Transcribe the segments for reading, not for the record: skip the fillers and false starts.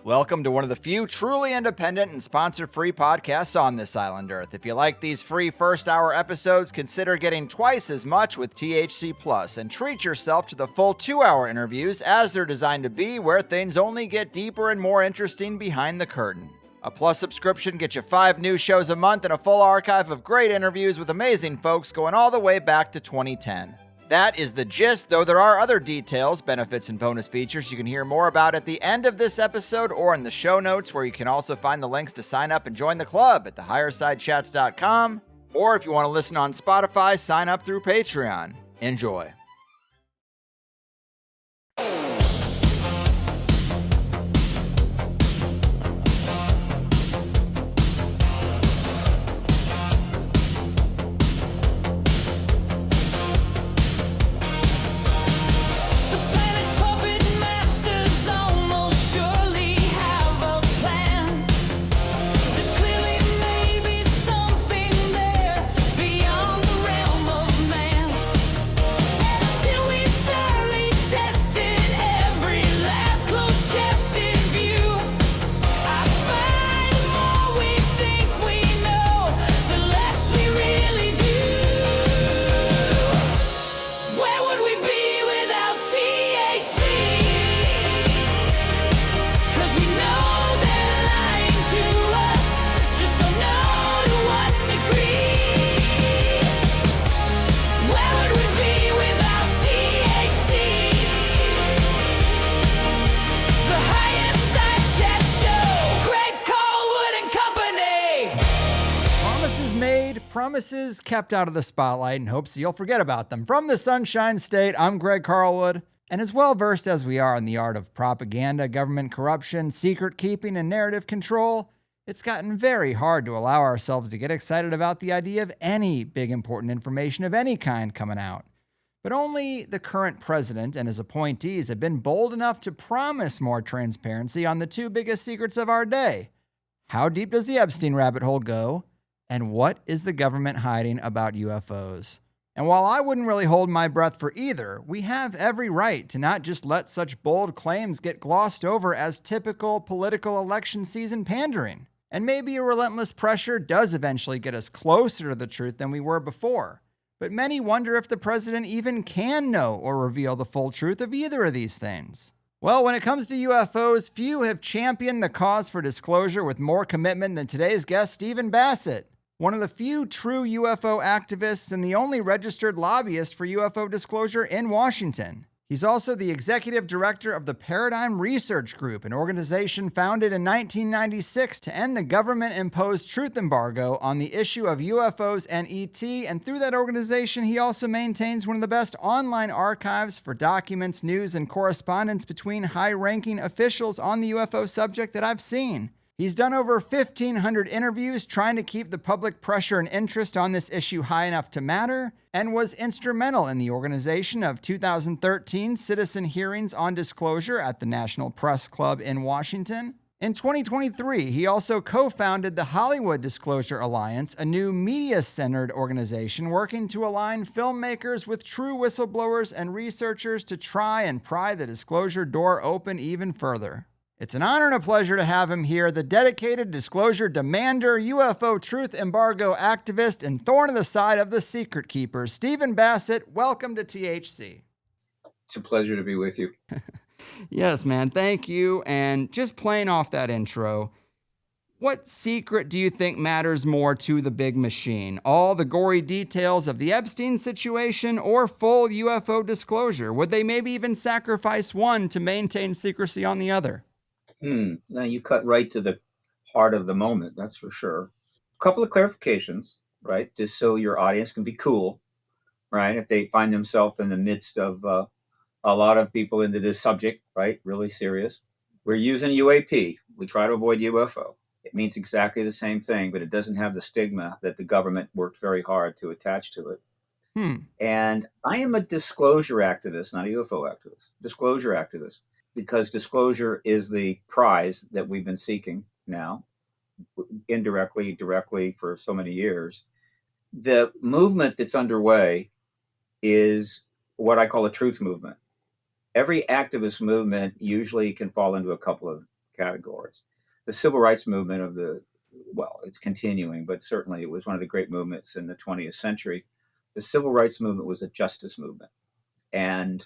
Welcome to one of the few truly independent and sponsor-free podcasts on this island Earth. If you like these free first-hour episodes, consider getting twice as much with THC Plus and treat yourself to the full 2-hour interviews as they're designed to be, where things only get deeper and more interesting behind the curtain. A Plus subscription gets you 5 new shows a month and a full archive of great interviews with amazing folks going all the way back to 2010. That is the gist, though there are other details, benefits, and bonus features you can hear more about at the end of this episode or in the show notes, where you can also find the links to sign up and join the club at thehighersidechats.com. Or if you want to listen on Spotify, sign up through Patreon. Enjoy. Promises kept out of the spotlight in hopes you'll forget about them. From the Sunshine State, I'm Greg Carlwood, and as well versed as we are in the art of propaganda, government corruption, secret keeping, and narrative control, it's gotten very hard to allow ourselves to get excited about the idea of any big important information of any kind coming out. But only the current president and his appointees have been bold enough to promise more transparency on the 2 biggest secrets of our day. How deep does the Epstein rabbit hole go? And what is the government hiding about UFOs? And while I wouldn't really hold my breath for either, we have every right to not just let such bold claims get glossed over as typical political election season pandering. And maybe a relentless pressure does eventually get us closer to the truth than we were before. But many wonder if the president even can know or reveal the full truth of either of these things. Well, when it comes to UFOs, few have championed the cause for disclosure with more commitment than today's guest, Stephen Bassett. One of the few true UFO activists and the only registered lobbyist for UFO disclosure in Washington. He's also the executive director of the Paradigm Research Group, an organization founded in 1996 to end the government-imposed truth embargo on the issue of UFOs and ET, and through that organization, he also maintains one of the best online archives for documents, news, and correspondence between high-ranking officials on the UFO subject that I've seen. He's done over 1,500 interviews trying to keep the public pressure and interest on this issue high enough to matter, and was instrumental in the organization of 2013 citizen hearings on disclosure at the National Press Club in Washington. In 2023, he also co-founded the Hollywood Disclosure Alliance, a new media-centered organization working to align filmmakers with true whistleblowers and researchers to try and pry the disclosure door open even further. It's an honor and a pleasure to have him here, the dedicated disclosure demander, UFO truth embargo activist, and thorn in the side of the secret keepers. Stephen Bassett, welcome to THC. It's a pleasure to be with you. Yes, man, thank you. And just playing off that intro, what secret do you think matters more to the big machine? All the gory details of the Epstein situation or full UFO disclosure? Would they maybe even sacrifice one to maintain secrecy on the other? Now you cut right to the heart of the moment, that's for sure. A couple of clarifications, right? Just so your audience can be cool, right? If they find themselves in the midst of a lot of people into this subject, right? Really serious. We're using UAP. We try to avoid UFO. It means exactly the same thing, but it doesn't have the stigma that the government worked very hard to attach to it. And I am a disclosure activist, not a UFO activist, disclosure activist. Because disclosure is the prize that we've been seeking now, indirectly, directly for so many years. The movement that's underway is what I call a truth movement. Every activist movement usually can fall into a couple of categories. The civil rights movement it's continuing, but certainly it was one of the great movements in the 20th century. The civil rights movement was a justice movement. And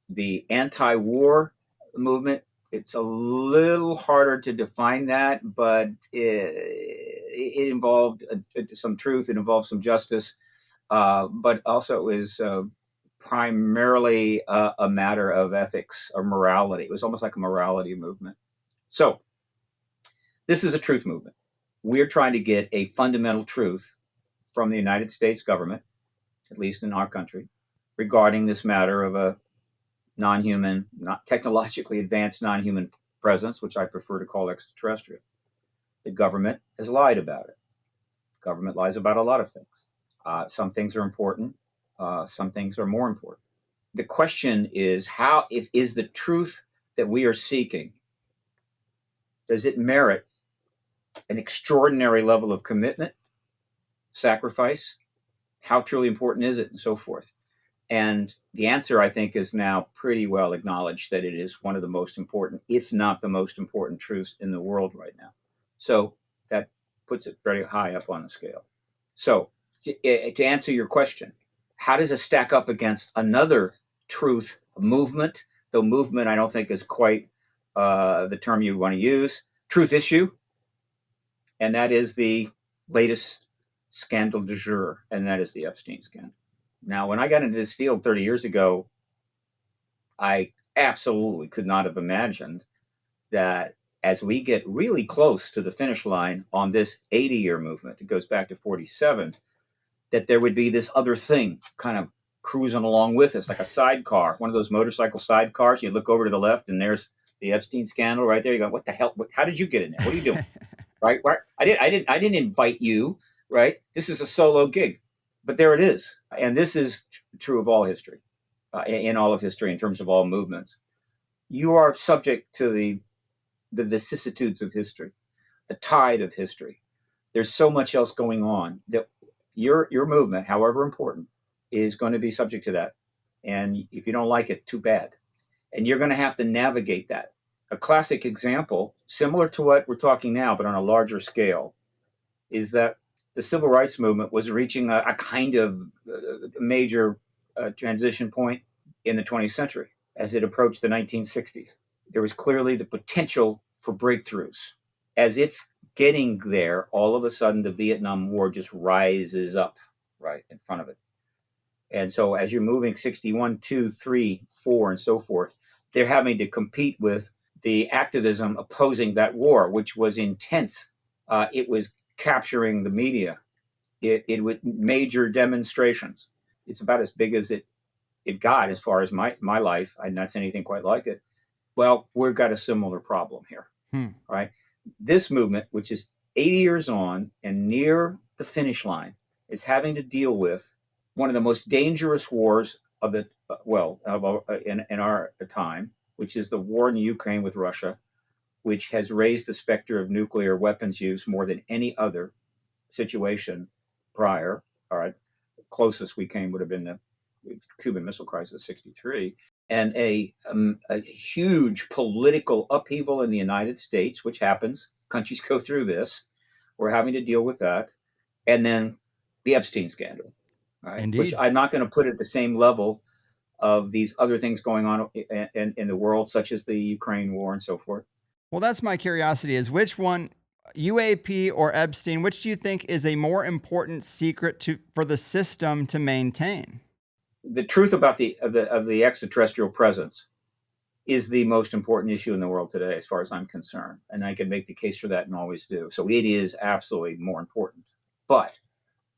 the anti-war movement, it's a little harder to define that, but it involved some truth, it involved some justice, but also it was primarily a matter of ethics or morality. It was almost like a morality movement. So this is a truth movement. We're trying to get a fundamental truth from the United States government, at least in our country, regarding this matter of a non-human, not technologically advanced non-human presence, which I prefer to call extraterrestrial. The government has lied about it. The government lies about a lot of things. Some things are important. Some things are more important. The question is, is the truth that we are seeking, does it merit an extraordinary level of commitment, sacrifice? How truly important is it, and so forth? And the answer, I think, is now pretty well acknowledged that it is one of the most important, if not the most important truths in the world right now. So that puts it very high up on the scale. So to answer your question, how does it stack up against another truth movement? Though movement, I don't think is quite the term you want to use. Truth issue. And that is the latest scandal du jour, and that is the Epstein scandal. Now, when I got into this field 30 years ago, I absolutely could not have imagined that as we get really close to the finish line on this 80-year movement that goes back to 47, that there would be this other thing kind of cruising along with us, like a sidecar, one of those motorcycle sidecars. You look over to the left, and there's the Epstein scandal right there. You go, what the hell? How did you get in there? What are you doing? Right? I didn't invite you. Right? This is a solo gig. But there it is. And this is true of all history, in all of history, in terms of all movements. You are subject to the vicissitudes of history, the tide of history. There's so much else going on that your movement, however important, is going to be subject to that. And if you don't like it, too bad. And you're going to have to navigate that. A classic example, similar to what we're talking now, but on a larger scale, is that the civil rights movement was reaching a kind of major transition point in the 20th century as it approached the 1960s. There was clearly the potential for breakthroughs. As it's getting there, all of a sudden the Vietnam War just rises up right in front of it. And so as you're moving 61, 2, 3, 4, and so forth, they're having to compete with the activism opposing that war, which was intense. It was capturing the media. It with major demonstrations. It's about as big as it got as far as my life. I've not seen anything quite like it. Well, we've got a similar problem here, right? This movement, which is 80 years on and near the finish line, is having to deal with one of the most dangerous wars of the in our time, which is the war in Ukraine with Russia, which has raised the specter of nuclear weapons use more than any other situation prior. All right, closest we came would have been the Cuban Missile Crisis of '63, and a huge political upheaval in the United States, which happens. Countries go through this. We're having to deal with that, and then the Epstein scandal, right? Which I'm not going to put at the same level of these other things going on in the world, such as the Ukraine war and so forth. Well, that's my curiosity, is which one, UAP or Epstein, which do you think is a more important secret for the system to maintain? The truth about the extraterrestrial presence is the most important issue in the world today, as far as I'm concerned. And I can make the case for that and always do. So it is absolutely more important. But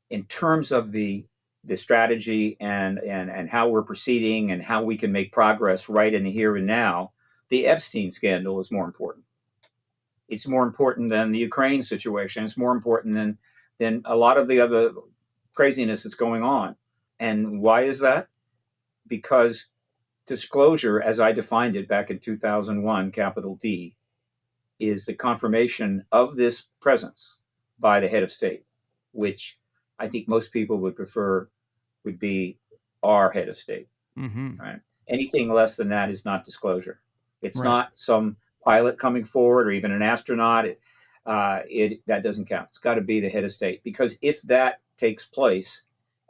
in terms of the strategy and how we're proceeding and how we can make progress right in the here and now, the Epstein scandal is more important. It's more important than the Ukraine situation. It's more important than a lot of the other craziness that's going on. And why is that? Because disclosure, as I defined it back in 2001, capital D, is the confirmation of this presence by the head of state, which I think most people would prefer would be our head of state. Mm-hmm. Right? Anything less than that is not disclosure. It's not some pilot coming forward or even an astronaut, that doesn't count. It's got to be the head of state, because if that takes place,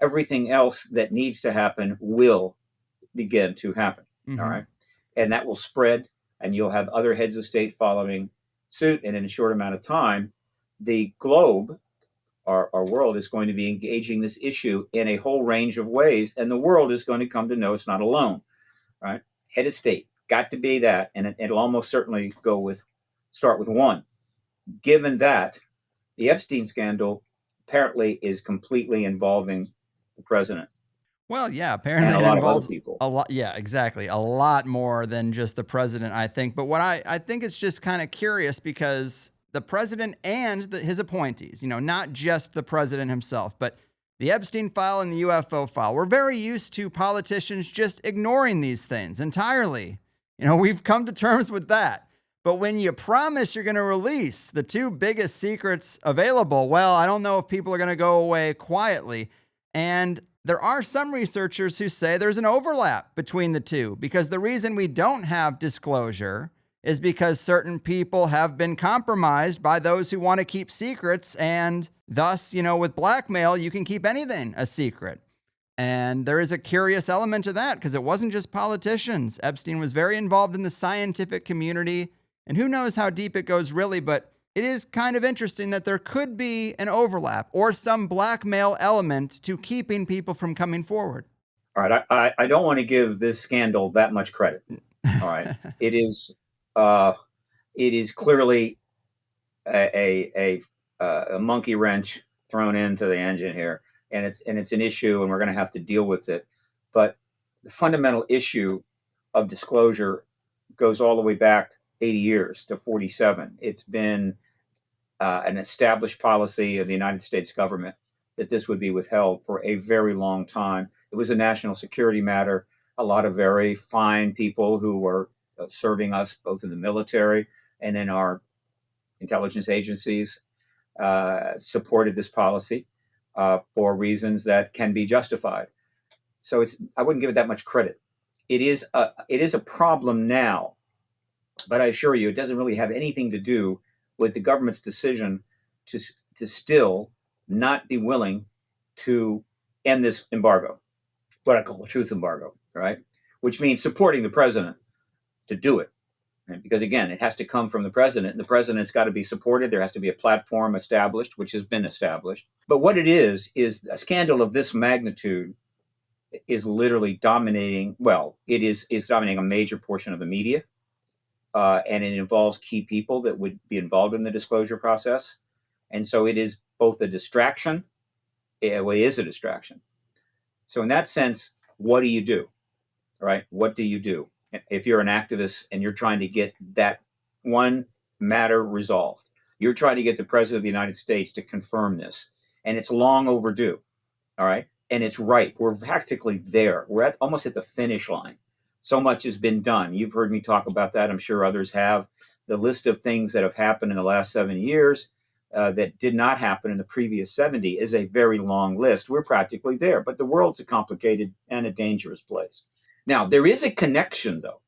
everything else that needs to happen will begin to happen. Mm-hmm. All right. And that will spread, and you'll have other heads of state following suit. And in a short amount of time, the globe, our world, is going to be engaging this issue in a whole range of ways. And the world is going to come to know it's not alone. Right. Head of state, got to be that. And it'll almost certainly start with one. Given that, the Epstein scandal apparently is completely involving the president. Well, yeah, apparently and a it lot involves of other people. a lot. Yeah, exactly. A lot more than just the president, I think. But what I think it's just kind of curious, because the president and his appointees, not just the president himself, but the Epstein file and the UFO file, we're very used to politicians just ignoring these things entirely. We've come to terms with that. But when you promise you're going to release the two biggest secrets available, well, I don't know if people are going to go away quietly. And there are some researchers who say there's an overlap between the two, because the reason we don't have disclosure is because certain people have been compromised by those who want to keep secrets. And thus, with blackmail, you can keep anything a secret. And there is a curious element to that, because it wasn't just politicians. Epstein was very involved in the scientific community. And who knows how deep it goes really, but it is kind of interesting that there could be an overlap or some blackmail element to keeping people from coming forward. All right. I don't want to give this scandal that much credit. All right. It is clearly a monkey wrench thrown into the engine here, and it's an issue, and we're going to have to deal with it. But the fundamental issue of disclosure goes all the way back 80 years to 47. It's been an established policy of the United States government that this would be withheld for a very long time. It was a national security matter. A lot of very fine people who were serving us both in the military and in our intelligence agencies supported this policy for reasons that can be justified. So I wouldn't give it that much credit. It is a problem now, but I assure you, it doesn't really have anything to do with the government's decision to still not be willing to end this embargo, what I call the truth embargo, right? Which means supporting the president to do it. Right? Because again, it has to come from the president, and the president's got to be supported. There has to be a platform established, which has been established. But what it is a scandal of this magnitude is literally dominating. Well, it's dominating a major portion of the media. And it involves key people that would be involved in the disclosure process. And so it is both a distraction. It is a distraction. So in that sense, what do you do? Right? What do you do? If you're an activist and you're trying to get that one matter resolved, you're trying to get the president of the United States to confirm this, and it's long overdue. All right. And it's right. We're practically there. We're almost at the finish line. So much has been done. You've heard me talk about that. I'm sure others have. The list of things that have happened in the last 7 years that did not happen in the previous 70 is a very long list. We're practically there, but the world's a complicated and a dangerous place. Now, there is a connection, though.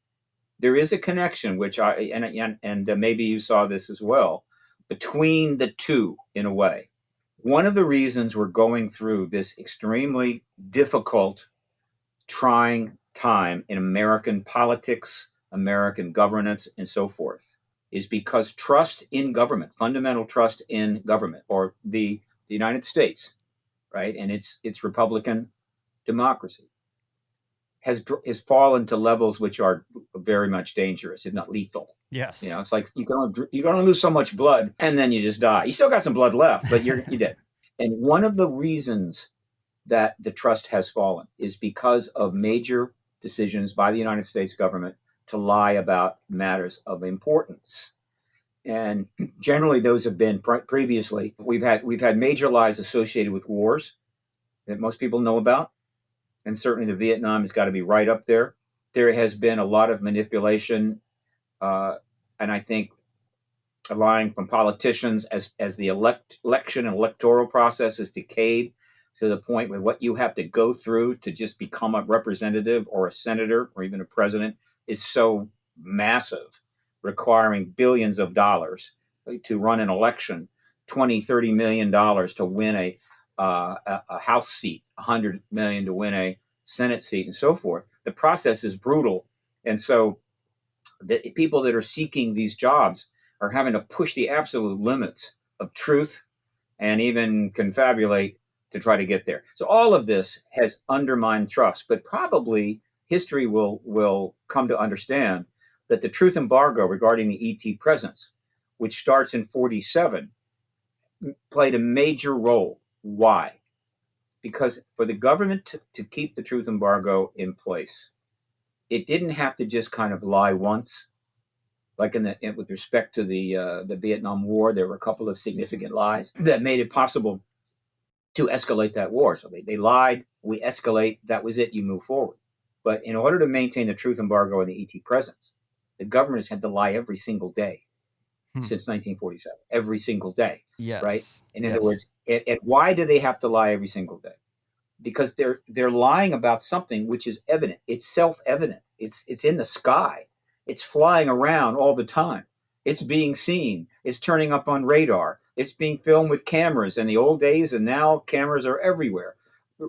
There is a connection, which maybe you saw this as well, between the two in a way. One of the reasons we're going through this extremely difficult, trying time in American politics, American governance, and so forth, is because trust in government, fundamental trust in government, or the United States, right, and its Republican democracy, has fallen to levels which are very much dangerous, if not lethal. Yes. It's like you can only lose so much blood, and then you just die. You still got some blood left, but you're dead. And one of the reasons that the trust has fallen is because of major decisions by the United States government to lie about matters of importance. And generally those have been previously, we've had major lies associated with wars that most people know about. And certainly the Vietnam has got to be right up there. There has been a lot of manipulation, and I think lying from politicians as the election and electoral process has decayed to the point where what you have to go through to just become a representative or a senator or even a president is so massive, requiring billions of dollars to run an election, 20, $30 million to win a House seat, 100 million to win a Senate seat, and so forth. The process is brutal. And so the people that are seeking these jobs are having to push the absolute limits of truth and even confabulate to try to get there. So all of this has undermined trust, but probably history will come to understand that the truth embargo regarding the ET presence, which starts in 47, played a major role. Why? Because for the government to keep the truth embargo in place, it didn't have to just kind of lie once. Like with respect to the Vietnam War, there were a couple of significant lies that made it possible to escalate that war. So they lied, we escalate, that was it, you move forward. But in order to maintain the truth embargo and the ET presence, the government has had to lie every single day since 1947, every single day. Yes. Right? In other words, and why do they have to lie every single day? Because they're lying about something which is evident. It's self-evident. It's in the sky. It's flying around all the time. It's being seen. It's turning up on radar. It's being filmed with cameras in the old days, and now cameras are everywhere.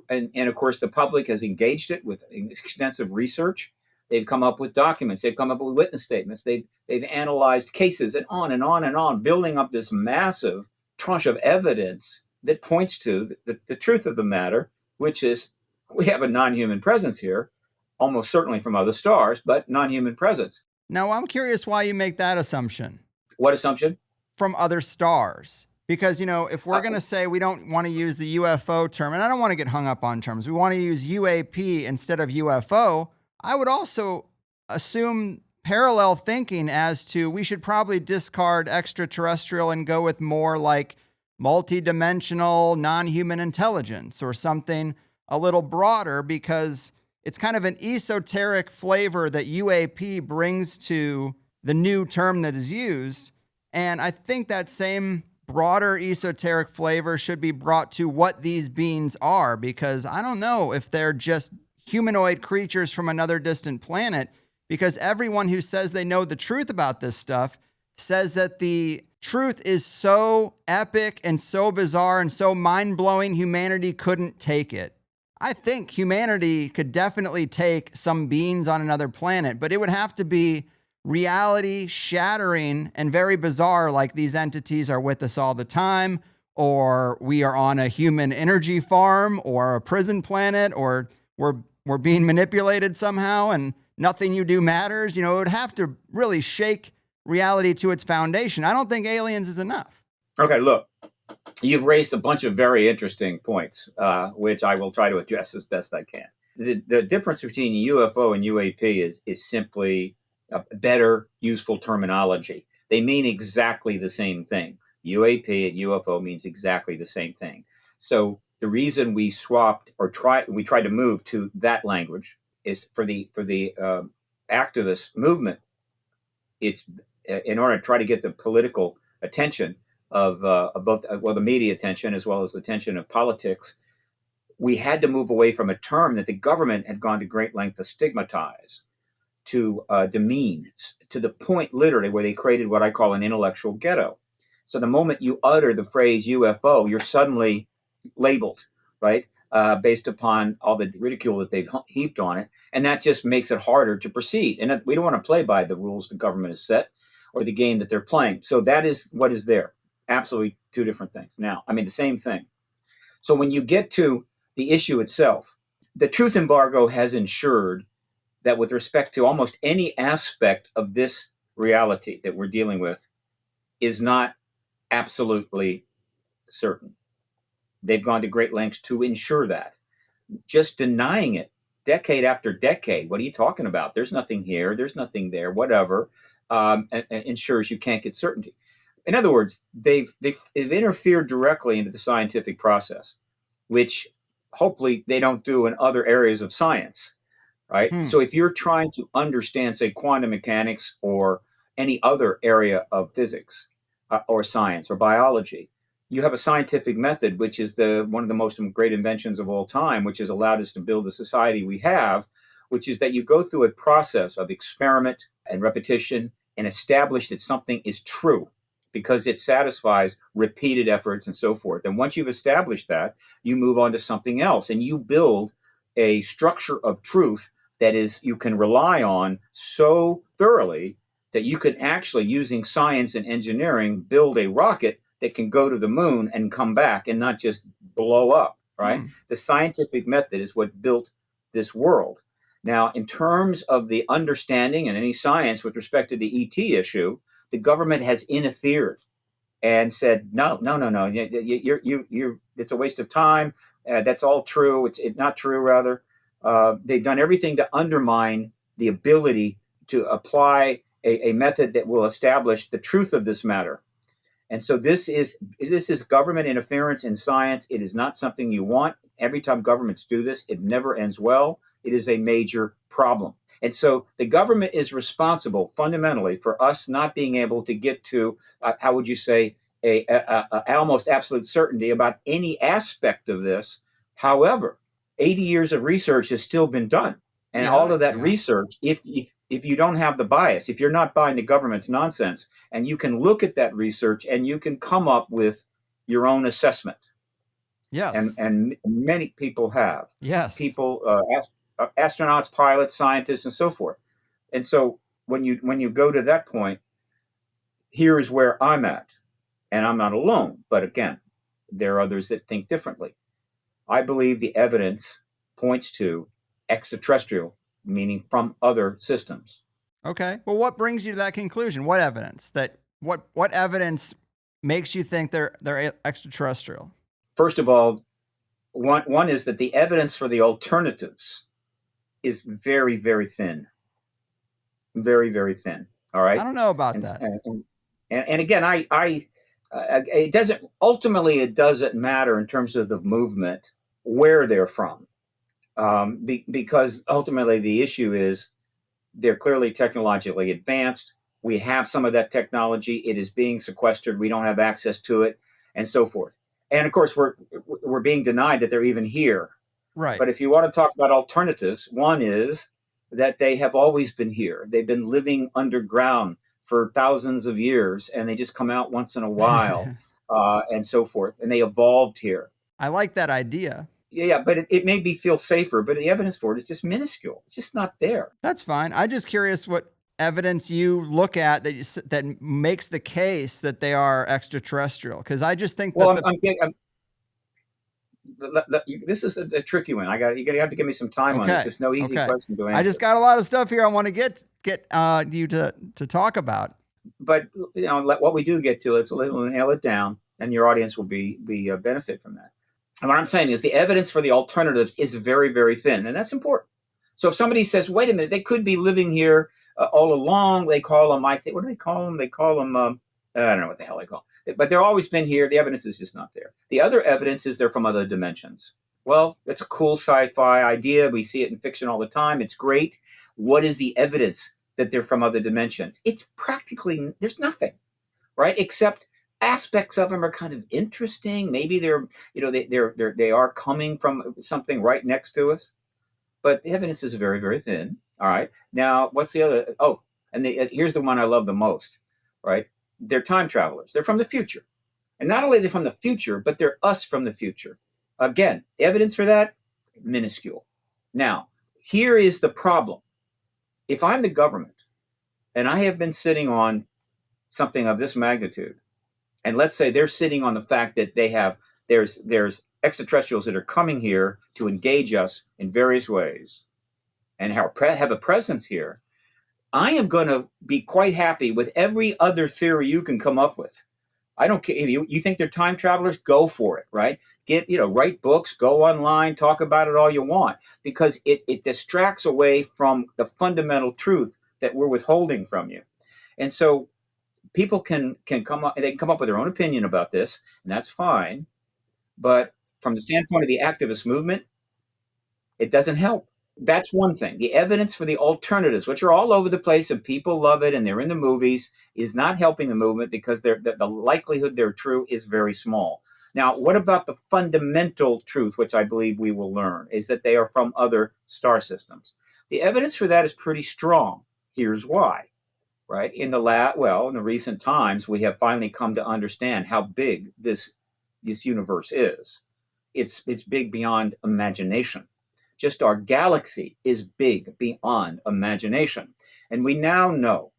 And of course, the public has engaged it with extensive research. They've come up with documents. They've come up with witness statements. They've analyzed cases and on and on and on, building up this massive tranche of evidence that points to the truth of the matter, which is we have a non-human presence here, almost certainly from other stars, but non-human presence. Now, I'm curious why you make that assumption. What assumption? From other stars. Because, if we're going to say we don't want to use the UFO term, and I don't want to get hung up on terms, we want to use UAP instead of UFO, I would also assume parallel thinking as to we should probably discard extraterrestrial and go with more like multidimensional non-human intelligence or something a little broader, because it's kind of an esoteric flavor that UAP brings to the new term that is used. And I think that same broader esoteric flavor should be brought to what these beings are, because I don't know if they're just humanoid creatures from another distant planet, because everyone who says they know the truth about this stuff says that the truth is so epic and so bizarre and so mind-blowing humanity couldn't take it. I think humanity could definitely take some beings on another planet, but it would have to be reality shattering and very bizarre, like these entities are with us all the time, or we are on a human energy farm or a prison planet, or we're being manipulated somehow and nothing you do matters. It would have to really shake reality to its foundation. I don't think aliens is enough. Okay, look, you've raised a bunch of very interesting points, which I will try to address as best I can. The difference between UFO and UAP is simply a better, useful terminology. They mean exactly the same thing. UAP and UFO means exactly the same thing. So the reason we swapped or tried to move to that language is for the activist movement. It's in order to try to get the political attention of both, the media attention as well as the attention of politics. We had to move away from a term that the government had gone to great length to stigmatize, to demean, to the point literally where they created what I call an intellectual ghetto. So the moment you utter the phrase UFO, you're suddenly labeled, right, based upon all the ridicule that they've heaped on it. And that just makes it harder to proceed. And we don't want to play by the rules the government has set or the game that they're playing. So that is what is there. Absolutely two different things. Now, the same thing. So when you get to the issue itself, the truth embargo has ensured that with respect to almost any aspect of this reality that we're dealing with is not absolutely certain. They've gone to great lengths to ensure that. Just denying it decade after decade, what are you talking about? There's nothing here, there's nothing there, whatever, ensures you can't get certainty. In other words, they've interfered directly into the scientific process, which hopefully they don't do in other areas of science, right? So if you're trying to understand, say, quantum mechanics or any other area of physics or science or biology, you have a scientific method, which is one of the most great inventions of all time, which has allowed us to build the society we have, which is that you go through a process of experiment and repetition and establish that something is true because it satisfies repeated efforts and so forth. And once you've established that, you move on to something else and you build a structure of truth that is you can rely on so thoroughly that you can actually, using science and engineering, build a rocket that can go to the moon and come back and not just blow up, right? The scientific method is what built this world. Now, in terms of the understanding and any science with respect to the ET issue, the government has interfered and said, no, it's a waste of time. That's all true. It's not true, rather. They've done everything to undermine the ability to apply a method that will establish the truth of this matter. And so this is government interference in science. It is not something you want. Every time governments do this, it never ends well. It is a major problem. And so the government is responsible fundamentally for us not being able to get to, how would you say, a almost absolute certainty about any aspect of this. However, 80 years of research has still been done. And all of that research, if you don't have the bias, if you're not buying the government's nonsense, and you can look at that research and you can come up with your own assessment. Yes. And many people have. Yes. People, astronauts, pilots, scientists, and so forth. And so when you go to that point, here is where I'm at. And I'm not alone. But again, there are others that think differently. I believe the evidence points to extraterrestrial, meaning from other systems. Okay. Well, what brings you to that conclusion? What evidence? What evidence makes you think they're extraterrestrial? First of all, one is that the evidence for the alternatives is very, very thin. Very, very thin. All right. I don't know about that. And again, it doesn't matter in terms of the movement where they're from, because ultimately the issue is they're clearly technologically advanced. We have some of that technology. It is being sequestered. We don't have access to it, and so forth. And of course, we're being denied that they're even here. Right. But if you want to talk about alternatives, one is that they have always been here. They've been living underground for thousands of years, and they just come out once in a while, and so forth. And they evolved here. I like that idea. Yeah, but it made me feel safer. But the evidence for it is just minuscule. It's just not there. That's fine. I'm just curious what evidence you look at that makes the case that they are extraterrestrial. Because I just think this is a tricky one. You have to give me some time on this. It's no easy question to answer. I just got a lot of stuff here I want to get you to talk about. But what we do get to, we'll nail it down, and your audience will be benefit from that. And what I'm saying is the evidence for the alternatives is very, very thin, and that's important. So if somebody says, "Wait a minute, they could be living here all along," they call them. What do they call them? They call them. I don't know what the hell they call them. But they're always been here. The evidence is just not there. The other evidence is they're from other dimensions. Well, that's a cool sci-fi idea. We see it in fiction all the time. It's great. What is the evidence that they're from other dimensions? It's practically, there's nothing, right? Except aspects of them are kind of interesting. Maybe they are coming from something right next to us, but the evidence is very, very thin. All right. Now, what's the other? Oh, and here's the one I love the most, right? They're time travelers. They're from the future. And not only are they from the future, but they're us from the future. Again, evidence for that, minuscule. Now, here is the problem. If I'm the government and I have been sitting on something of this magnitude, and let's say they're sitting on the fact that there's extraterrestrials that are coming here to engage us in various ways and have a presence here, I am going to be quite happy with every other theory you can come up with. I don't care if you think they're time travelers, go for it, right? Write books, go online, talk about it all you want, because it distracts away from the fundamental truth that we're withholding from you. And so people can come up with their own opinion about this, and that's fine. But from the standpoint of the activist movement, it doesn't help. That's one thing. The evidence for the alternatives, which are all over the place and people love it and they're in the movies, is not helping the movement because the likelihood they're true is very small. Now, what about the fundamental truth, which I believe we will learn, is that they are from other star systems? The evidence for that is pretty strong. Here's why. right? In the recent times, we have finally come to understand how big this universe is. It's big beyond imagination. Just our galaxy is big beyond imagination. And we now know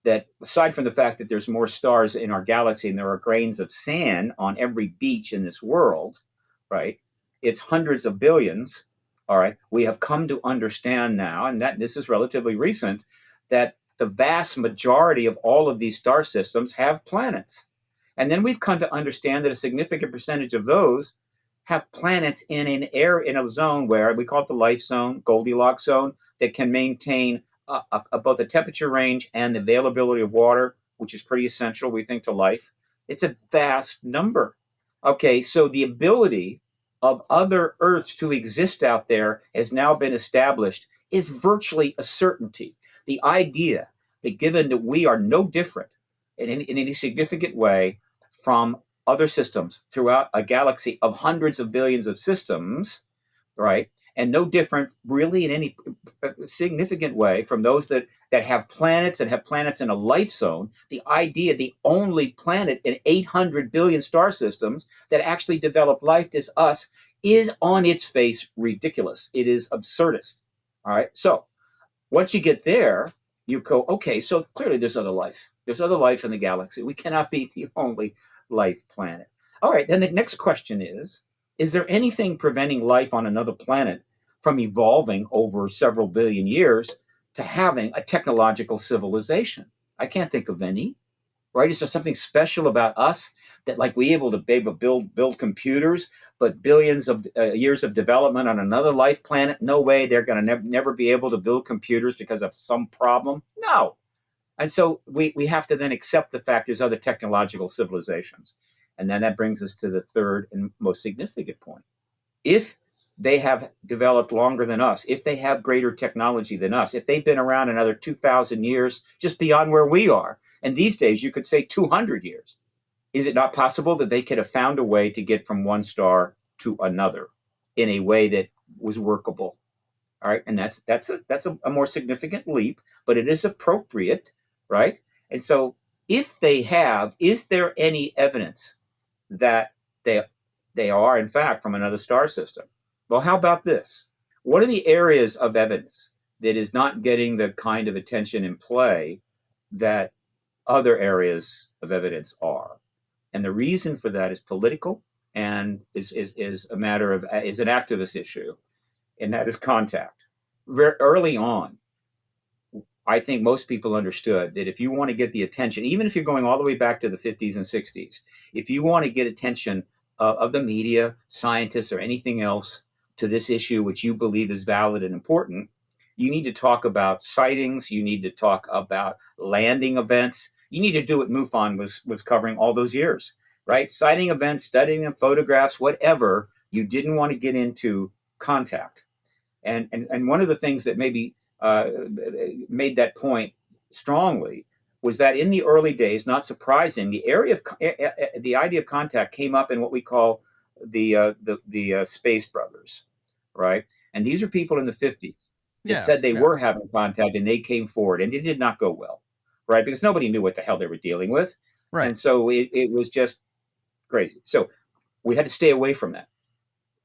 that aside from the fact that there's more stars in our galaxy and there are grains of sand on every beach in this world, right? It's hundreds of billions. All right. We have come to understand now, and that this is relatively recent, that the vast majority of all of these star systems have planets. And then we've come to understand that a significant percentage of those have planets in a zone where we call it the life zone, Goldilocks zone, that can maintain both the temperature range and the availability of water, which is pretty essential, we think, to life. It's a vast number. Okay, so the ability of other Earths to exist out there has now been established is virtually a certainty. The idea that given that we are no different in any significant way from other systems throughout a galaxy of hundreds of billions of systems, right? And no different really in any significant way from those that have planets and have planets in a life zone. The idea the only planet in 800 billion star systems that actually developed life is us is on its face ridiculous. It is absurdist. All right. So once you get there, you go, okay, so clearly there's other life. There's other life in the galaxy. We cannot be the only life planet. All right. Then the next question is there anything preventing life on another planet from evolving over several billion years to having a technological civilization? I can't think of any, right? Is there something special about us that like we able to build computers, but billions of years of development on another life planet? No way, they're going to never be able to build computers because of some problem. No. And so we have to then accept the fact there's other technological civilizations. And then that brings us to the third and most significant point. If they have developed longer than us, if they have greater technology than us, if they've been around another 2,000 years, just beyond where we are, and these days you could say 200 years, is it not possible that they could have found a way to get from one star to another in a way that was workable? All right. And that's a more significant leap, but it is appropriate, right? And so if they have, is there any evidence that they are, in fact, from another star system? Well, how about this? What are the areas of evidence that is not getting the kind of attention and play that other areas of evidence are? And the reason for that is political and is a matter of, is an activist issue, and that is contact. Very early on, I think most people understood that if you want to get the attention, even if you're going all the way back to the 50s and 60s, if you want to get attention of the media, scientists, or anything else to this issue, which you believe is valid and important, you need to talk about sightings. You need to talk about landing events. You need to do what MUFON was covering all those years, right? Sighting events, studying them, photographs, whatever. You didn't want to get into contact. And one of the things that maybe made that point strongly was that in the early days, not surprising, the idea of contact came up in what we call the Space Brothers, right? And these are people in the 50s that said they were having contact, and they came forward, and it did not go well, right? Because nobody knew what the hell they were dealing with, right? And so it was just crazy. So we had to stay away from that,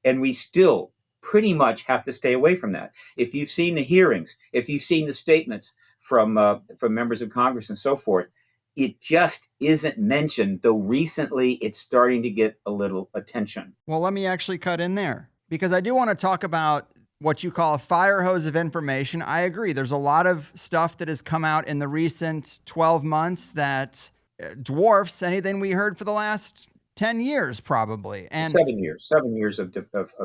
and we still pretty much have to stay away from that. If you've seen the hearings, if you've seen the statements from members of Congress and so forth, it just isn't mentioned, though recently it's starting to get a little attention. Well, let me actually cut in there, because I do want to talk about what you call a fire hose of information. I agree. There's a lot of stuff that has come out in the recent 12 months that dwarfs anything we heard for the last 10 years, probably. And 7 years of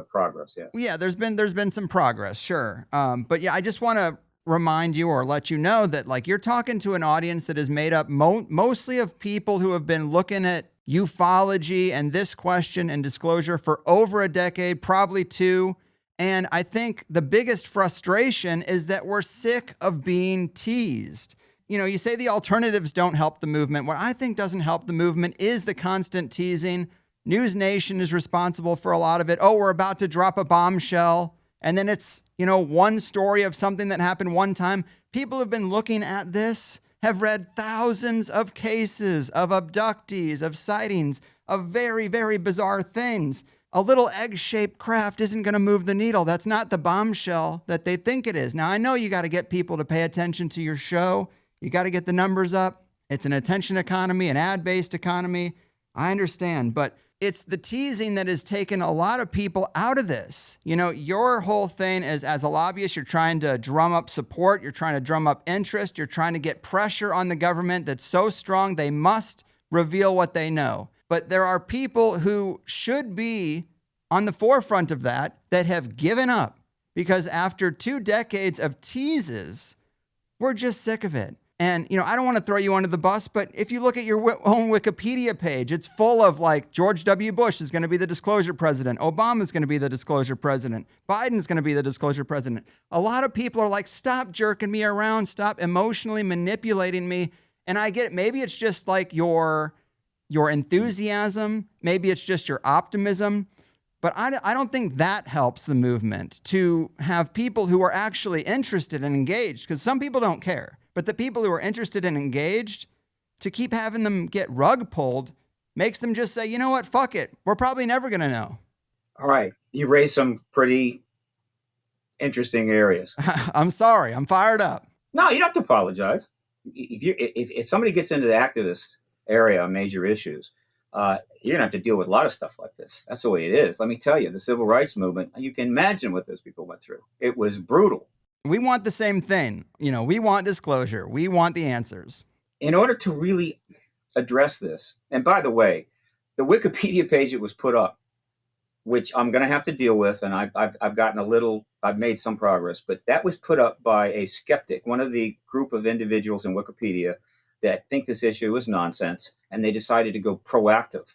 progress. Yeah. Yeah. There's been some progress. Sure. But yeah, I just want to remind you or let you know that like you're talking to an audience that is made up mostly of people who have been looking at ufology and this question and disclosure for over a decade, probably two. And I think the biggest frustration is that we're sick of being teased. You know, you say the alternatives don't help the movement. What I think doesn't help the movement is the constant teasing. News Nation is responsible for a lot of it. Oh, we're about to drop a bombshell. And then it's, one story of something that happened one time. People have been looking at this, have read thousands of cases of abductees, of sightings, of very, very bizarre things. A little egg-shaped craft isn't going to move the needle. That's not the bombshell that they think it is. Now, I know you got to get people to pay attention to your show. You got to get the numbers up. It's an attention economy, an ad-based economy. I understand, but it's the teasing that has taken a lot of people out of this. You know, your whole thing is, as a lobbyist, you're trying to drum up support. You're trying to drum up interest. You're trying to get pressure on the government that's so strong they must reveal what they know. But there are people who should be on the forefront of that have given up because after 2 decades of teases, we're just sick of it. And, you know, I don't want to throw you under the bus, but if you look at your own Wikipedia page, it's full of like George W. Bush is going to be the disclosure president. Obama's going to be the disclosure president. Biden's going to be the disclosure president. A lot of people are like, stop jerking me around. Stop emotionally manipulating me. And I get it. Maybe it's just like your enthusiasm. Maybe it's just your optimism. But I don't think that helps the movement to have people who are actually interested and engaged, because some people don't care. But the people who are interested and engaged, to keep having them get rug pulled makes them just say, you know what, fuck it. We're probably never going to know. All right. You raised some pretty interesting areas. I'm sorry. I'm fired up. No, you don't have to apologize. If somebody gets into the activist area on major issues, you're going to have to deal with a lot of stuff like this. That's the way it is. Let me tell you, the civil rights movement, you can imagine what those people went through. It was brutal. We want the same thing. You know, we want disclosure. We want the answers. In order to really address this, and by the way, the Wikipedia page that was put up, which I'm going to have to deal with, and I've made some progress, but that was put up by a skeptic, one of the group of individuals in Wikipedia that think this issue is nonsense, and they decided to go proactive.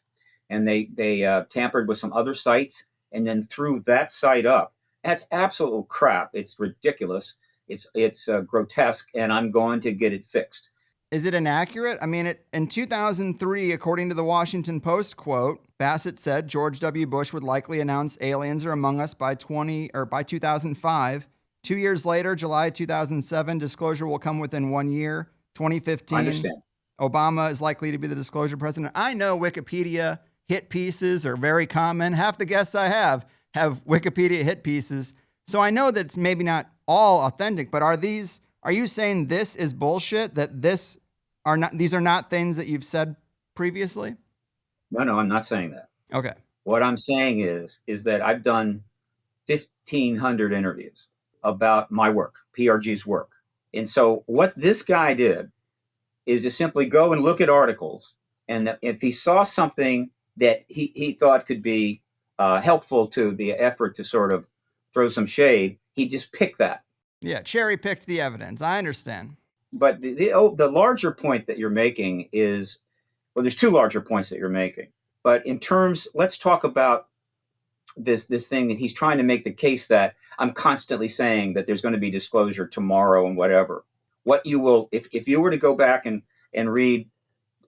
And they tampered with some other sites and then threw that site up. That's absolute crap. It's ridiculous. It's grotesque, and I'm going to get it fixed. Is it inaccurate? I mean, in 2003, according to the Washington Post quote, Bassett said George W. Bush would likely announce aliens are among us by 2005. 2 years later, July 2007, disclosure will come within 1 year. 2015, I understand. Obama is likely to be the disclosure president. I know Wikipedia hit pieces are very common. Half the guests I have Wikipedia hit pieces. So I know that it's maybe not all authentic, but are you saying this is bullshit, that these are not things that you've said previously? No, I'm not saying that. Okay. What I'm saying is that I've done 1,500 interviews about my work, PRG's work. And so what this guy did is to simply go and look at articles. And if he saw something that he thought could be helpful to the effort to sort of throw some shade, he just picked that. Yeah, cherry picked the evidence. I understand. But the larger point that you're making is, well, there's 2 larger points that you're making. But in terms, let's talk about this thing that he's trying to make the case that I'm constantly saying that there's going to be disclosure tomorrow and whatever. What you will, if you were to go back and read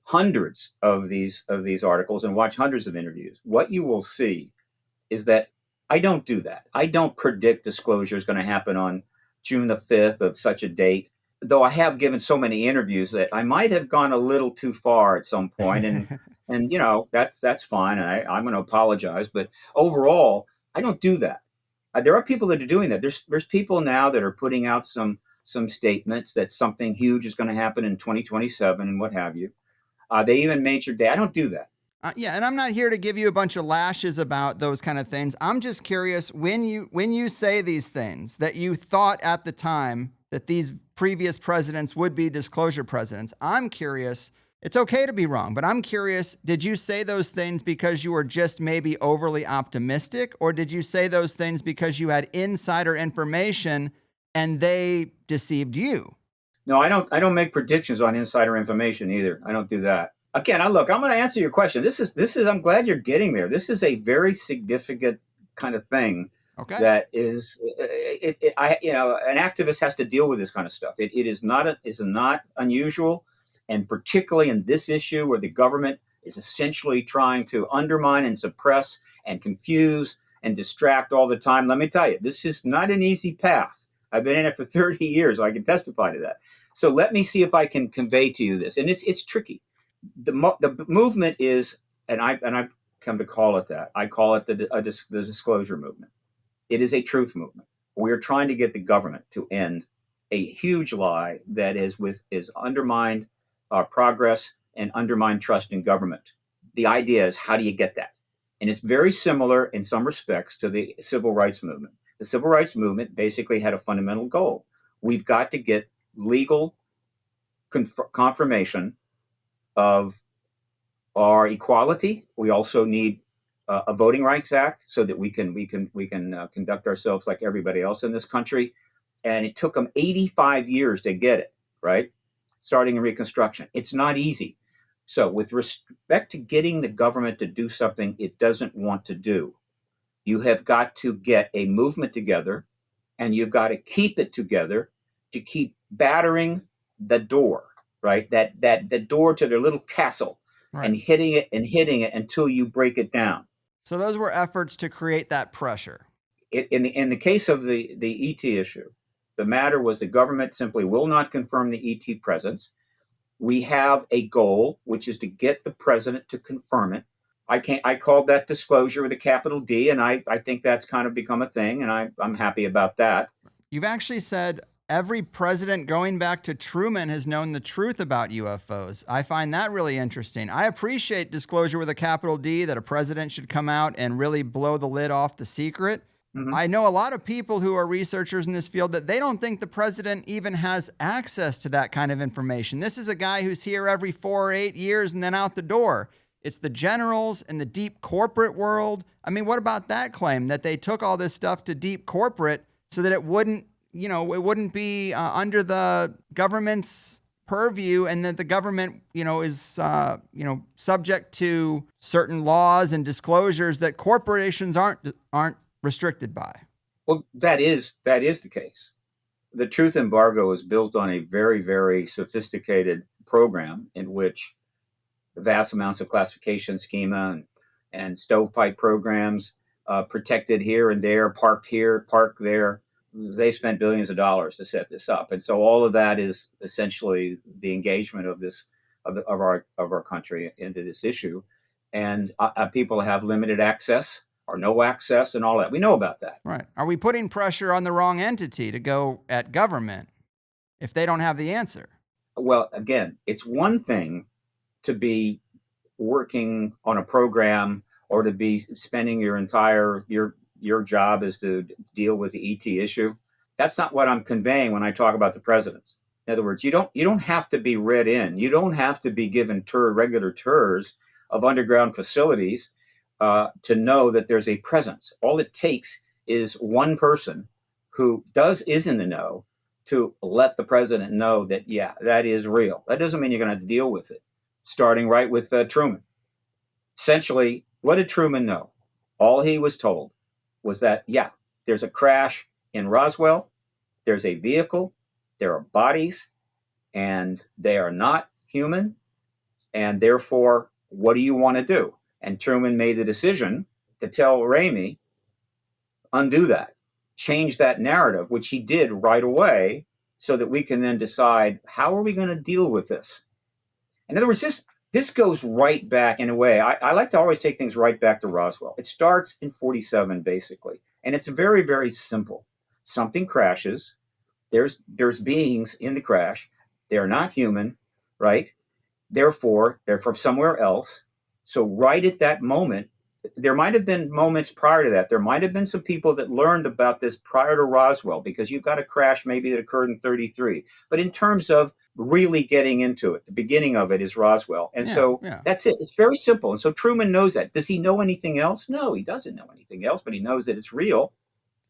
hundreds of these articles and watch hundreds of interviews, what you will see is that I don't do that. I don't predict disclosure is going to happen on June the 5th of such a date, though I have given so many interviews that I might have gone a little too far at some point. And you know, that's fine. I'm going to apologize. But overall, I don't do that. There are people that are doing that. There's people now that are putting out some statements that something huge is going to happen in 2027 and what have you. They even mentioned day. I don't do that. Yeah, and I'm not here to give you a bunch of lashes about those kind of things. I'm just curious, when you say these things that you thought at the time that these previous presidents would be disclosure presidents, I'm curious. It's okay to be wrong, but I'm curious, did you say those things because you were just maybe overly optimistic, or did you say those things because you had insider information and they deceived you? No, I don't make predictions on insider information either. I don't do that. Again, I'm going to answer your question. This is I'm glad you're getting there. This is a very significant kind of thing. Okay. That is, an activist has to deal with this kind of stuff. It is not unusual. And particularly in this issue where the government is essentially trying to undermine and suppress and confuse and distract all the time. Let me tell you, this is not an easy path. I've been in it for 30 years, so I can testify to that. So let me see if I can convey to you this, and it's tricky. The movement is, and I come to call it that. I call it the disclosure movement. It is a truth movement. We are trying to get the government to end a huge lie that is undermined progress and undermined trust in government. The idea is, how do you get that? And it's very similar in some respects to the civil rights movement. The civil rights movement basically had a fundamental goal. We've got to get legal confirmation of our equality. We also need a Voting Rights Act so that we can conduct ourselves like everybody else in this country. And it took them 85 years to get it, right? Starting in Reconstruction. It's not easy. So with respect to getting the government to do something it doesn't want to do, you have got to get a movement together, and you've got to keep it together to keep battering the door, right? That the door to their little castle, right, and hitting it until you break it down. So those were efforts to create that pressure. In the case of the ET issue, the matter was the government simply will not confirm the ET presence. We have a goal, which is to get the president to confirm it. I called that disclosure with a capital D, and I think that's kind of become a thing, and I'm happy about that. You've actually said every president going back to Truman has known the truth about UFOs. I find that really interesting. I appreciate disclosure with a capital D, that a president should come out and really blow the lid off the secret. Mm-hmm. I know a lot of people who are researchers in this field that they don't think the president even has access to that kind of information. This is a guy who's here every 4 or 8 years and then out the door. It's the generals and the deep corporate world. I mean, what about that claim that they took all this stuff to deep corporate so that it wouldn't be under the government's purview, and that the government, is, subject to certain laws and disclosures that corporations aren't restricted by? Well, that is the case. The truth embargo is built on a very, very sophisticated program in which vast amounts of classification schema and stovepipe programs, protected here and there, parked here, parked there. They spent billions of dollars to set this up, and so all of that is essentially the engagement of our country into this issue, and people have limited access or no access and all that. We know about that. Right. Are we putting pressure on the wrong entity to go at government if they don't have the answer? Well, again, it's one thing to be working on a program or to be spending your job is to deal with the ET issue. That's not what I'm conveying when I talk about the presidents. In other words, you don't have to be read in. You don't have to be given regular tours of underground facilities to know that there's a presence. All it takes is one person who is in the know to let the president know that, yeah, that is real. That doesn't mean you're going to deal with it. Starting right with Truman. Essentially, what did Truman know? All he was told was that, yeah, there's a crash in Roswell, there's a vehicle, there are bodies, and they are not human, and therefore, what do you want to do? And Truman made the decision to tell Ramey, undo that, change that narrative, which he did right away, so that we can then decide, how are we going to deal with this? In other words, this goes right back in a way. I like to always take things right back to Roswell. It starts in 1947, basically, and it's very, very simple. Something crashes. There's beings in the crash. They're not human, right? Therefore, they're from somewhere else. So right at that moment, there might have been moments prior to that. There might have been some people that learned about this prior to Roswell, because you've got a crash maybe that occurred in 1933. But in terms of really getting into it, the beginning of it is Roswell. And that's it. It's very simple. And so Truman knows that. Does he know anything else? No, he doesn't know anything else, but he knows that it's real.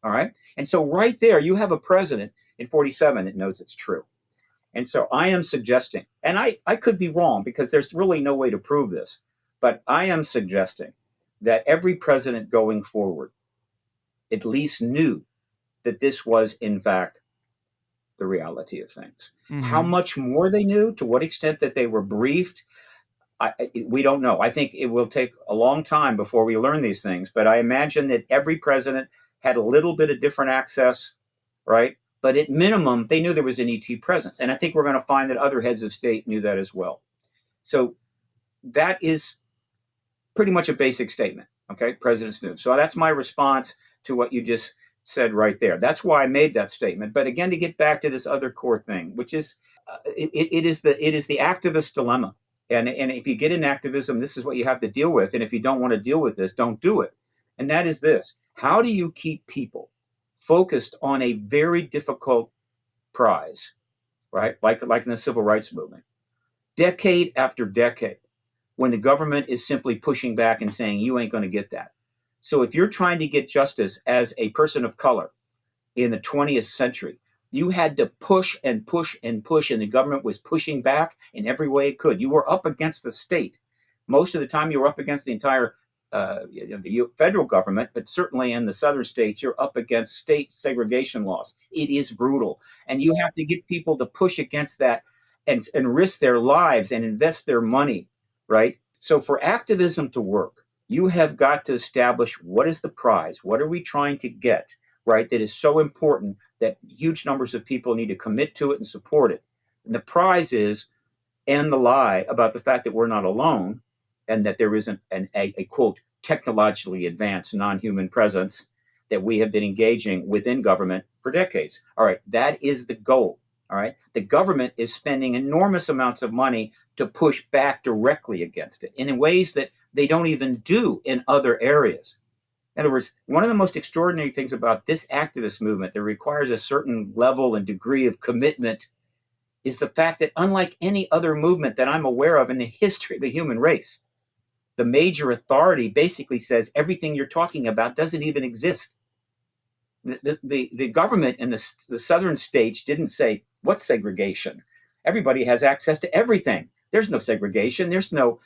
All right. And so right there, you have a president in 1947 that knows it's true. And so I am suggesting, and I could be wrong because there's really no way to prove this, but I am suggesting that every president going forward at least knew that this was, in fact, the reality of things. Mm-hmm. How much more they knew, to what extent that they were briefed, we don't know. I think it will take a long time before we learn these things, but I imagine that every president had a little bit of different access, right? But at minimum, they knew there was an ET presence. And I think we're going to find that other heads of state knew that as well. So that is pretty much a basic statement. Okay, presidents knew. So that's my response to what you just said right there. That's why I made that statement. But again, to get back to this other core thing, which is it is the activist dilemma. And if you get in activism, this is what you have to deal with. And if you don't want to deal with this, don't do it. And that is this: how do you keep people focused on a very difficult prize, right? Like in the civil rights movement, decade after decade, when the government is simply pushing back and saying, you ain't going to get that. So if you're trying to get justice as a person of color in the 20th century, you had to push and push and push, and the government was pushing back in every way it could. You were up against the state. Most of the time, you were up against the entire the federal government, but certainly in the southern states, you're up against state segregation laws. It is brutal. And you have to get people to push against that and risk their lives and invest their money, right? So for activism to work, you have got to establish what is the prize? What are we trying to get, right? That is so important that huge numbers of people need to commit to it and support it. And the prize is end the lie about the fact that we're not alone and that there isn't a quote, technologically advanced non-human presence that we have been engaging within government for decades. All right, that is the goal. All right, the government is spending enormous amounts of money to push back directly against it in ways that they don't even do in other areas. In other words, one of the most extraordinary things about this activist movement that requires a certain level and degree of commitment is the fact that unlike any other movement that I'm aware of in the history of the human race, the major authority basically says everything you're talking about doesn't even exist. The government in the southern states didn't say, what's segregation? Everybody has access to everything. There's no segregation. There's no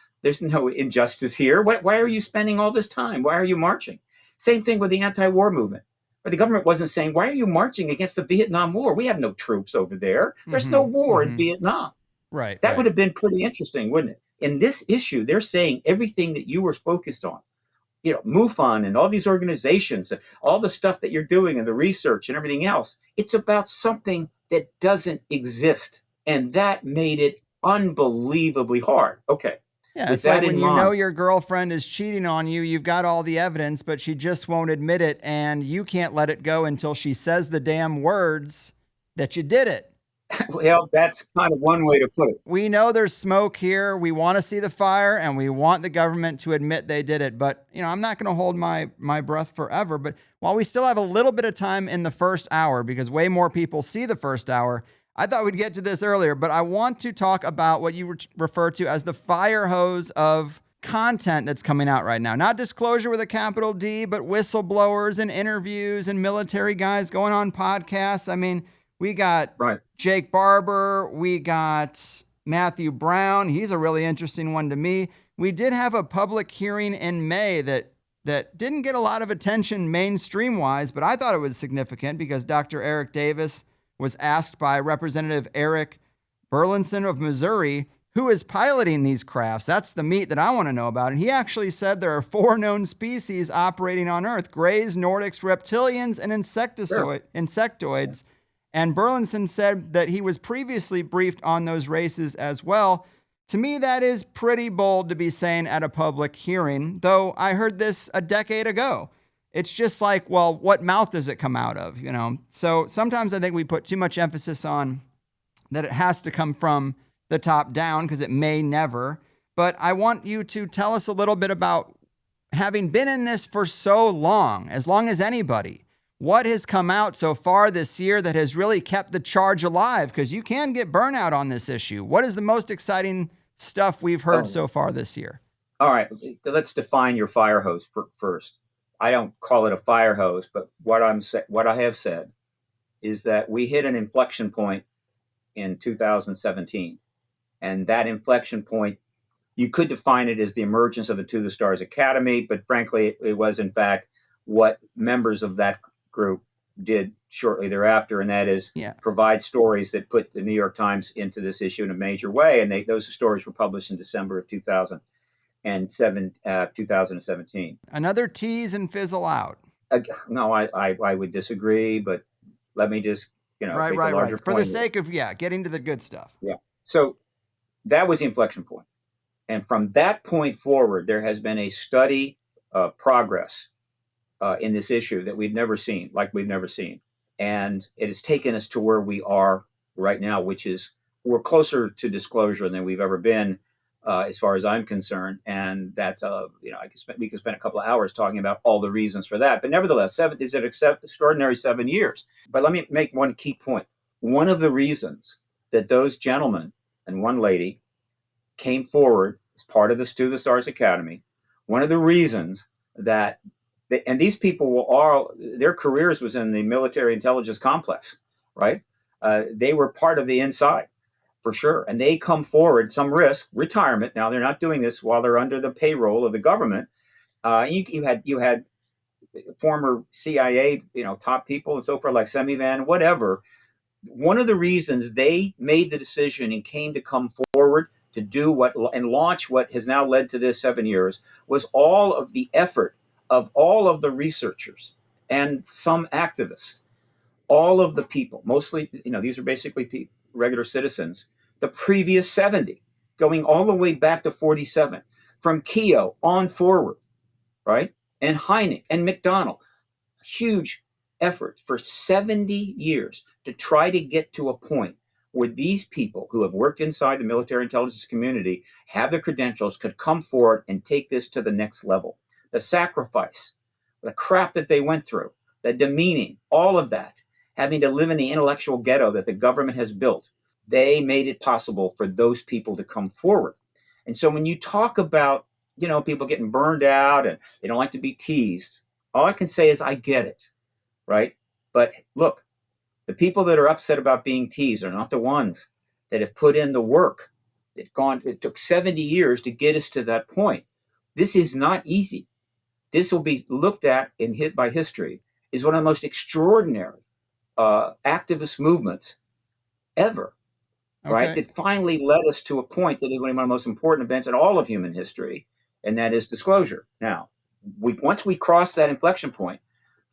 injustice here. Why are you spending all this time? Why are you marching? Same thing with the anti-war movement. But the government wasn't saying, why are you marching against the Vietnam War? We have no troops over there. There's no war in Vietnam. Right. That would have been pretty interesting, wouldn't it? In this issue, they're saying everything that you were focused on, MUFON and all these organizations, all the stuff that you're doing and the research and everything else, it's about something that doesn't exist. And that made it unbelievably hard. Okay. Yeah, it's like when you know your girlfriend is cheating on you, you've got all the evidence, but she just won't admit it, and you can't let it go until she says the damn words that you did it. Well, that's kind of one way to put it. We know there's smoke here. We want to see the fire, and we want the government to admit they did it. But, I'm not going to hold my breath forever. But while we still have a little bit of time in the first hour, because way more people see the first hour, I thought we'd get to this earlier. But I want to talk about what you refer to as the fire hose of content that's coming out right now. Not disclosure with a capital D, but whistleblowers and interviews and military guys going on podcasts. I mean, we got Jake Barber. We got Matthew Brown. He's a really interesting one to me. We did have a public hearing in May that didn't get a lot of attention mainstream-wise, but I thought it was significant because Dr. Eric Davis was asked by Representative Eric Burlinson of Missouri, who is piloting these crafts. That's the meat that I want to know about. And he actually said there are 4 known species operating on Earth: Greys, Nordics, reptilians, and insectoids. And Burlinson said that he was previously briefed on those races as well. To me, that is pretty bold to be saying at a public hearing, though I heard this a decade ago. It's just like, well, what mouth does it come out of, So sometimes I think we put too much emphasis on that it has to come from the top down, because it may never. But I want you to tell us a little bit about, having been in this for so long as anybody, what has come out so far this year that has really kept the charge alive? Because you can get burnout on this issue. What is the most exciting stuff we've heard so far this year? All right, let's define your fire hose first. I don't call it a fire hose, but what I have said is that we hit an inflection point in 2017. And that inflection point, you could define it as the emergence of the To the Stars Academy, but frankly, it was in fact what members of that group did shortly thereafter, and that is provide stories that put the New York Times into this issue in a major way. And those stories were published in December of 2017. Another tease and fizzle out. No, I would disagree, but let me just Right, make a right, larger right. For the point. sake of, getting to the good stuff. Yeah. So that was the inflection point. And from that point forward, there has been a steady progress in this issue that we've never seen, And it has taken us to where we are right now, which is we're closer to disclosure than we've ever been, as far as I'm concerned. And that's, we could spend a couple of hours talking about all the reasons for that. But nevertheless, is an extraordinary 7 years. But let me make one key point. One of the reasons that those gentlemen and one lady came forward as part of the Stu the Stars Academy, one of the reasons that and these people were all, their careers was in the military intelligence complex, right? They were part of the inside, for sure. And they come forward, some risk, retirement. Now, they're not doing this while they're under the payroll of the government. You had former CIA, top people and so forth, like Semivan, whatever. One of the reasons they made the decision and came to come forward to do what and launch what has now led to this 7 years was all of the effort of all of the researchers and some activists, all of the people, mostly, these are basically regular citizens, the previous 70, going all the way back to 47, from Keogh on forward, right? And Hynek and McDonald, huge effort for 70 years to try to get to a point where these people who have worked inside the military intelligence community, have the credentials, could come forward and take this to the next level. The sacrifice, the crap that they went through, the demeaning, all of that, having to live in the intellectual ghetto that the government has built, they made it possible for those people to come forward. And so when you talk about, people getting burned out and they don't like to be teased, all I can say is I get it, right? But look, the people that are upset about being teased are not the ones that have put in the work. It took 70 years to get us to that point. This is not easy. This will be looked at and hit by history is one of the most extraordinary activist movements ever, right? That finally led us to a point that is one of the most important events in all of human history, and that is disclosure. Now, once we crossed that inflection point,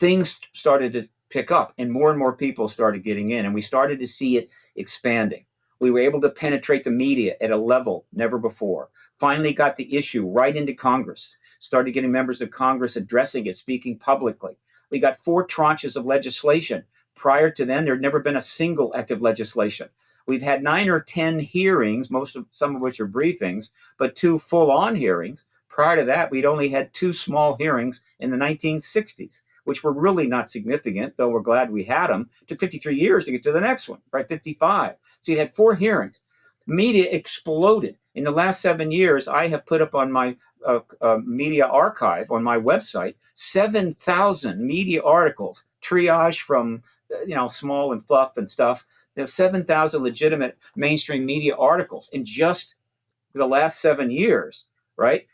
things started to pick up and more people started getting in, and we started to see it expanding. We were able to penetrate the media at a level never before. Finally got the issue right into Congress, started getting members of Congress addressing it, speaking publicly. We got 4 tranches of legislation. Prior to then, there had never been a single active legislation. We've had 9 or 10 hearings, some of which are briefings, but 2 full-on hearings. Prior to that, we'd only had 2 small hearings in the 1960s, which were really not significant, though we're glad we had them. It took 53 years to get to the next one, right? 55. So you had 4 hearings. Media exploded. In the last 7 years, I have put up on my media archive on my website 7,000 media articles, triage from small and fluff and stuff. 7,000 legitimate mainstream media articles in just the last 7 years, right?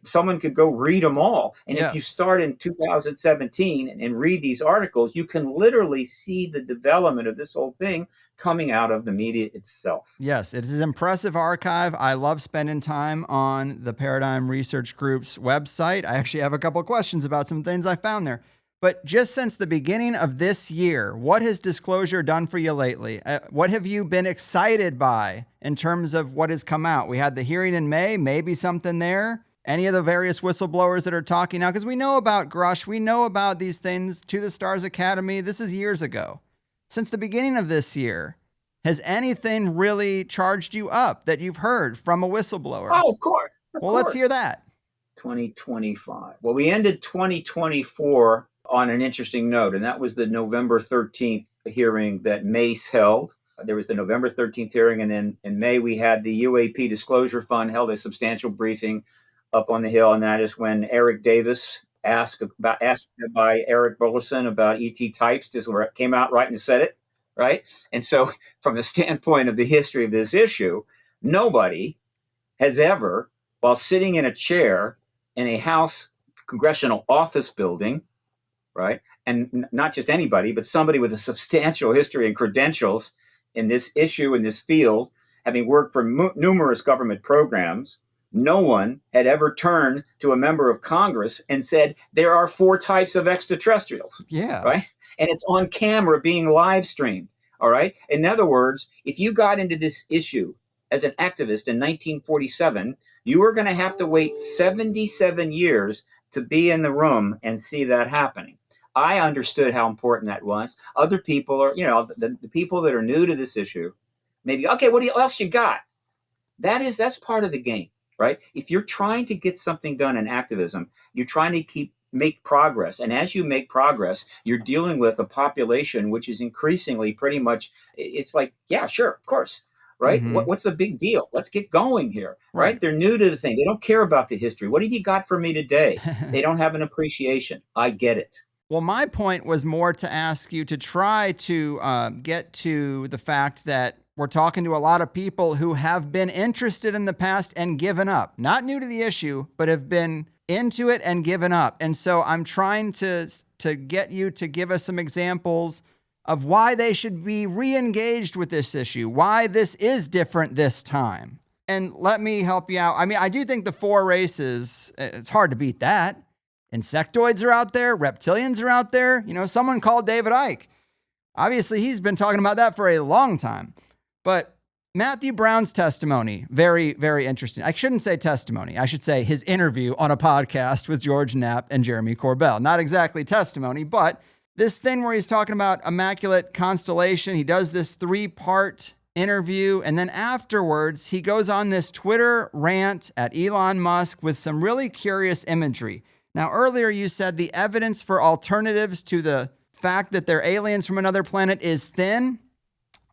Someone could go read them all. And If you start in 2017 and read these articles, you can literally see the development of this whole thing coming out of the media itself. Yes, it is an impressive archive. I love spending time on the Paradigm Research Group's website. I actually have a couple of questions about some things I found there. But just since the beginning of this year, what has disclosure done for you lately? What have you been excited by in terms of what has come out? We had the hearing in May, maybe something there. Any of the various whistleblowers that are talking now? Because we know about Grush. We know about these things, To the Stars Academy. This is years ago. Since the beginning of this year, has anything really charged you up that you've heard from a whistleblower? Oh, of course. Let's hear that. 2025. Well, we ended 2024 on an interesting note, and that was the November 13th hearing that Mace held. There was the November 13th hearing, and then in May we had the UAP Disclosure Fund held a substantial briefing up on the Hill, and that is when Eric Davis asked by Eric Bulleson about ET types, just came out right and said it, right? And so from the standpoint of the history of this issue, nobody has ever, while sitting in a chair in a House congressional office building, right? And not just anybody, but somebody with a substantial history and credentials in this issue, in this field, having worked for numerous government programs, no one had ever turned to a member of Congress and said, there are 4 types of extraterrestrials. Yeah. Right? And it's on camera being live streamed All right. In other words, if you got into this issue as an activist in 1947, you were going to have to wait 77 years to be in the room and see that happening. I understood how important that was. Other people are, the people that are new to this issue, maybe, okay, what else you got? That's part of the game, right? If you're trying to get something done in activism, you're trying to make progress. And as you make progress, you're dealing with a population which is increasingly pretty much, it's like, yeah, sure, of course, right? Mm-hmm. What's the big deal? Let's get going here, Right. right? They're new to the thing. They don't care about the history. What have you got for me today? They don't have an appreciation. I get it. Well, my point was more to ask you to try to get to the fact that we're talking to a lot of people who have been interested in the past and given up. Not new to the issue, but have been into it and given up. And so I'm trying to get you to give us some examples of why they should be re-engaged with this issue, why this is different this time. And let me help you out. I mean, I do think the 4 races, it's hard to beat that. Insectoids are out there. Reptilians are out there. Someone called David Icke. Obviously, he's been talking about that for a long time. But Matthew Brown's testimony, very, very interesting. I shouldn't say testimony. I should say his interview on a podcast with George Knapp and Jeremy Corbell. Not exactly testimony, but this thing where he's talking about Immaculate Constellation. He does this 3-part interview, and then afterwards, he goes on this Twitter rant at Elon Musk with some really curious imagery. Now, earlier you said the evidence for alternatives to the fact that they're aliens from another planet is thin.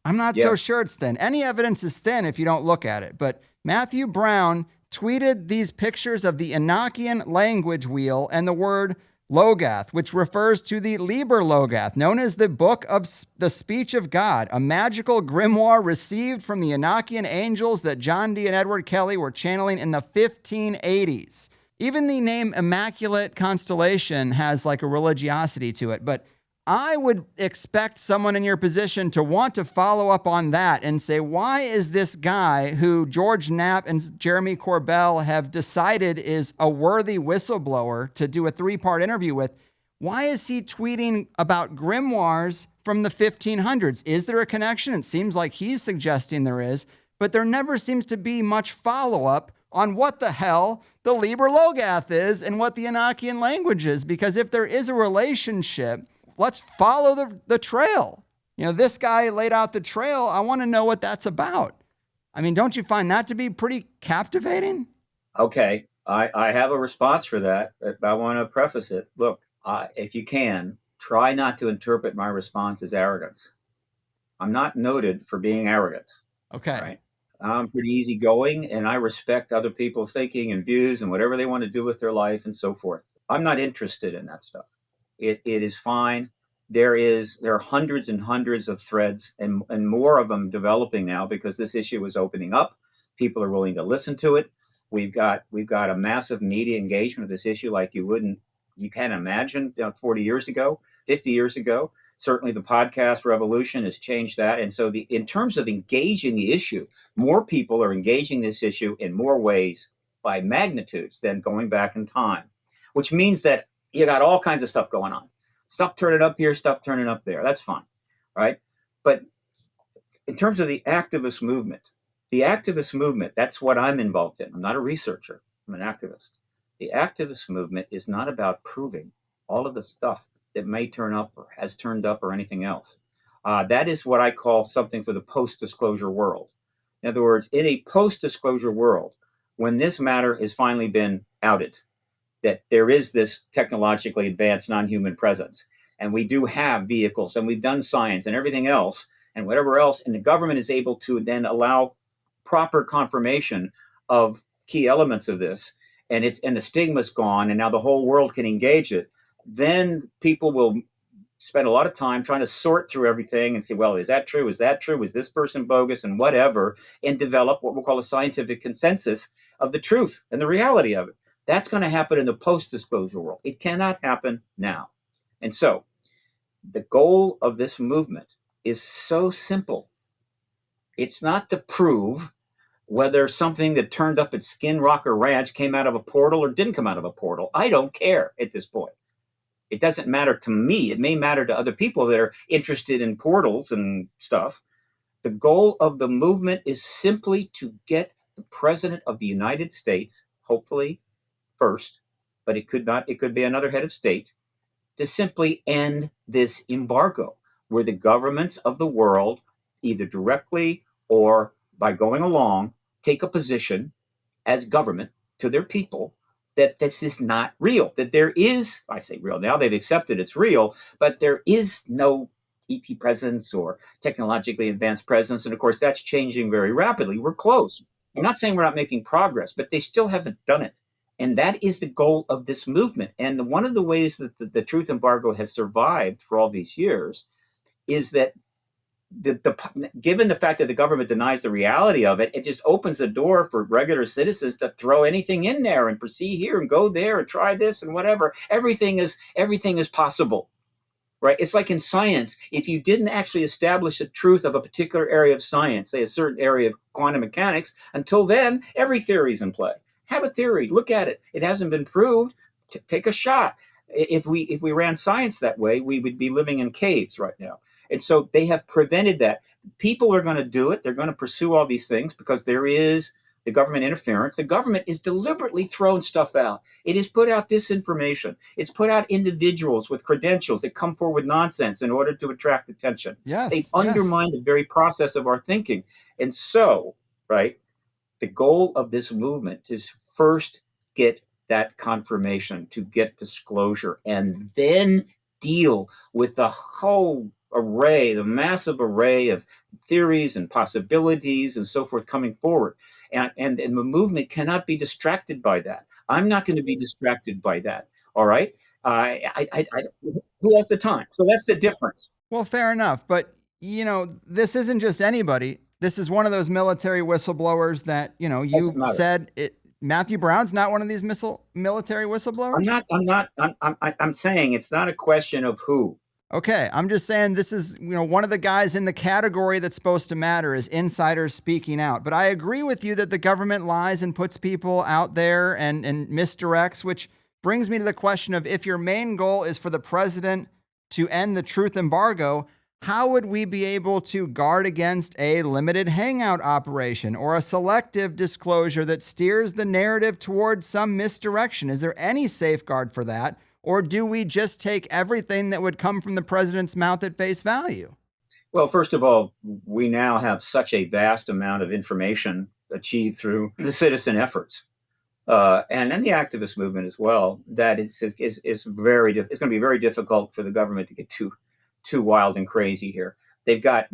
I'm not so sure it's thin. Any evidence is thin if you don't look at it. But Matthew Brown tweeted these pictures of the Enochian language wheel and the word Logath, which refers to the Liber Logath, known as the Book of the Speech of God, a magical grimoire received from the Enochian angels that John Dee and Edward Kelly were channeling in the 1580s. Even the name Immaculate Constellation has like a religiosity to it, but I would expect someone in your position to want to follow up on that and say, why is this guy who George Knapp and Jeremy Corbell have decided is a worthy whistleblower to do a 3-part interview with, why is he tweeting about grimoires from the 1500s? Is there a connection? It seems like he's suggesting there is, but there never seems to be much follow-up on what the hell the Liber Logath is and what the Enochian language is, because if there is a relationship, let's follow the trail. This guy laid out the trail. I want to know what that's about. I mean, don't you find that to be pretty captivating? Okay. I have a response for that. I want to preface it. Look, if you can, try not to interpret my response as arrogance. I'm not noted for being arrogant. Okay. Right? I'm pretty easygoing, and I respect other people's thinking and views and whatever they want to do with their life and so forth. I'm not interested in that stuff. It is fine. There are hundreds and hundreds of threads and more of them developing now because this issue is opening up. People are willing to listen to it. We've got a massive media engagement of this issue like you can't imagine 40 years ago, 50 years ago. Certainly the podcast revolution has changed that. And so in terms of engaging the issue, more people are engaging this issue in more ways by magnitudes than going back in time, which means that you got all kinds of stuff going on. Stuff turning up here, stuff turning up there. That's fine, right? But in terms of the activist movement, that's what I'm involved in. I'm not a researcher. I'm an activist. The activist movement is not about proving all of the stuff that may turn up or has turned up or anything else. That is what I call something for the post-disclosure world. In other words, in a post-disclosure world, when this matter has finally been outed, that there is this technologically advanced non-human presence, and we do have vehicles, and we've done science and everything else, and whatever else, and the government is able to then allow proper confirmation of key elements of this, and the stigma's gone, and now the whole world can engage it, then people will spend a lot of time trying to sort through everything and say, well, is that true? Is that true? Is this person bogus? And whatever, and develop what we'll call a scientific consensus of the truth and the reality of it. That's going to happen in the post-disclosure world. It cannot happen now. And so the goal of this movement is so simple. It's not to prove whether something that turned up at Skin Rocker Ranch came out of a portal or didn't come out of a portal. I don't care at this point. It doesn't matter to me. It may matter to other people that are interested in portals and stuff. The goal of the movement is simply to get the president of the United States, hopefully first, but it could be another head of state, to simply end this embargo, where the governments of the world, either directly or by going along, take a position as government to their people that this is not real, that there is, I say real, now they've accepted it's real, but there is no ET presence or technologically advanced presence. And of course, that's changing very rapidly. We're close. I'm not saying we're not making progress, but they still haven't done it. And that is the goal of this movement. And one of the ways that the truth embargo has survived for all these years is that given the fact that the government denies the reality of it, it just opens the door for regular citizens to throw anything in there and proceed here and go there and try this and whatever. Everything is possible, right? It's like in science. If you didn't actually establish the truth of a particular area of science, say a certain area of quantum mechanics, until then, every theory is in play. Have a theory, look at it. It hasn't been proved. Take a shot. If we ran science that way, we would be living in caves right now. And so they have prevented that. People are going to do it. They're going to pursue all these things because there is the government interference. The government is deliberately throwing stuff out. It has put out disinformation. It's put out individuals with credentials that come forward with nonsense in order to attract attention. Yes, They've undermined the very process of our thinking. And so, right, the goal of this movement is first get that confirmation, to get disclosure, and then deal with the whole array, the massive array of theories and possibilities and so forth coming forward. And the movement cannot be distracted by that. I'm not going to be distracted by that. All right. Who has the time? So that's the difference. Well, fair enough. But, this isn't just anybody. This is one of those military whistleblowers that, you said it. Matthew Brown's not one of these military whistleblowers? I'm saying it's not a question of who. Okay, I'm just saying this is, one of the guys in the category that's supposed to matter is insiders speaking out. But I agree with you that the government lies and puts people out there and misdirects, which brings me to the question of, if your main goal is for the president to end the truth embargo, how would we be able to guard against a limited hangout operation or a selective disclosure that steers the narrative towards some misdirection? Is there any safeguard for that? Or do we just take everything that would come from the president's mouth at face value? Well, first of all, we now have such a vast amount of information achieved through the citizen efforts and the activist movement as well, that it's going to be very difficult for the government to get too wild and crazy here. They've got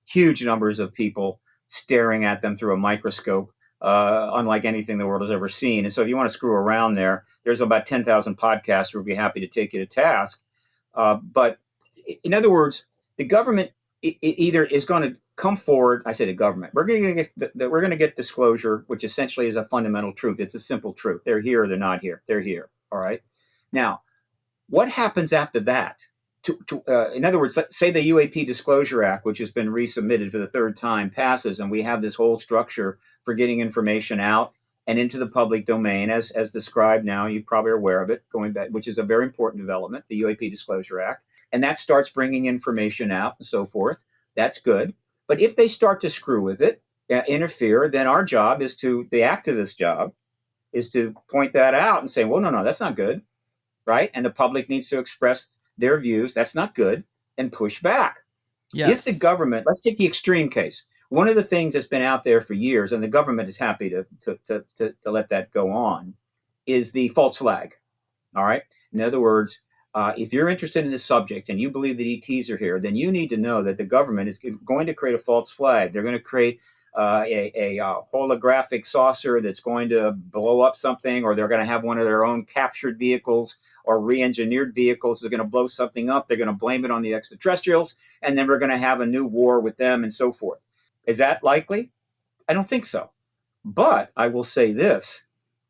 huge numbers of people staring at them through a microscope, unlike anything the world has ever seen. And so if you want to screw around there's about 10,000 podcasts who would be happy to take you to task. But in other words, the government either is going to come forward. I say the government. We're going to get disclosure, which essentially is a fundamental truth. It's a simple truth. They're here or they're not here. They're here. All right. Now, what happens after that? In other words, say the UAP Disclosure Act, which has been resubmitted for the third time, passes, and we have this whole structure for getting information out and into the public domain, as described now. You probably are aware of it, going back, which is a very important development, the UAP Disclosure Act. And that starts bringing information out and so forth. That's good. But if they start to screw with it, interfere, then our job the activist job, is to point that out and say, well, no, that's not good, right? And the public needs to express their views. That's not good, and push back. Yes. If the government, let's take the extreme case. One of the things that's been out there for years, and the government is happy to let that go on, is the false flag. All right. In other words, if you're interested in this subject and you believe that ETs are here, then you need to know that the government is going to create a false flag. They're going to create a holographic saucer that's going to blow up something, or they're going to have one of their own captured vehicles or re-engineered vehicles that's going to blow something up. They're going to blame it on the extraterrestrials, and then we're going to have a new war with them and so forth. Is that likely? I don't think so. But I will say this.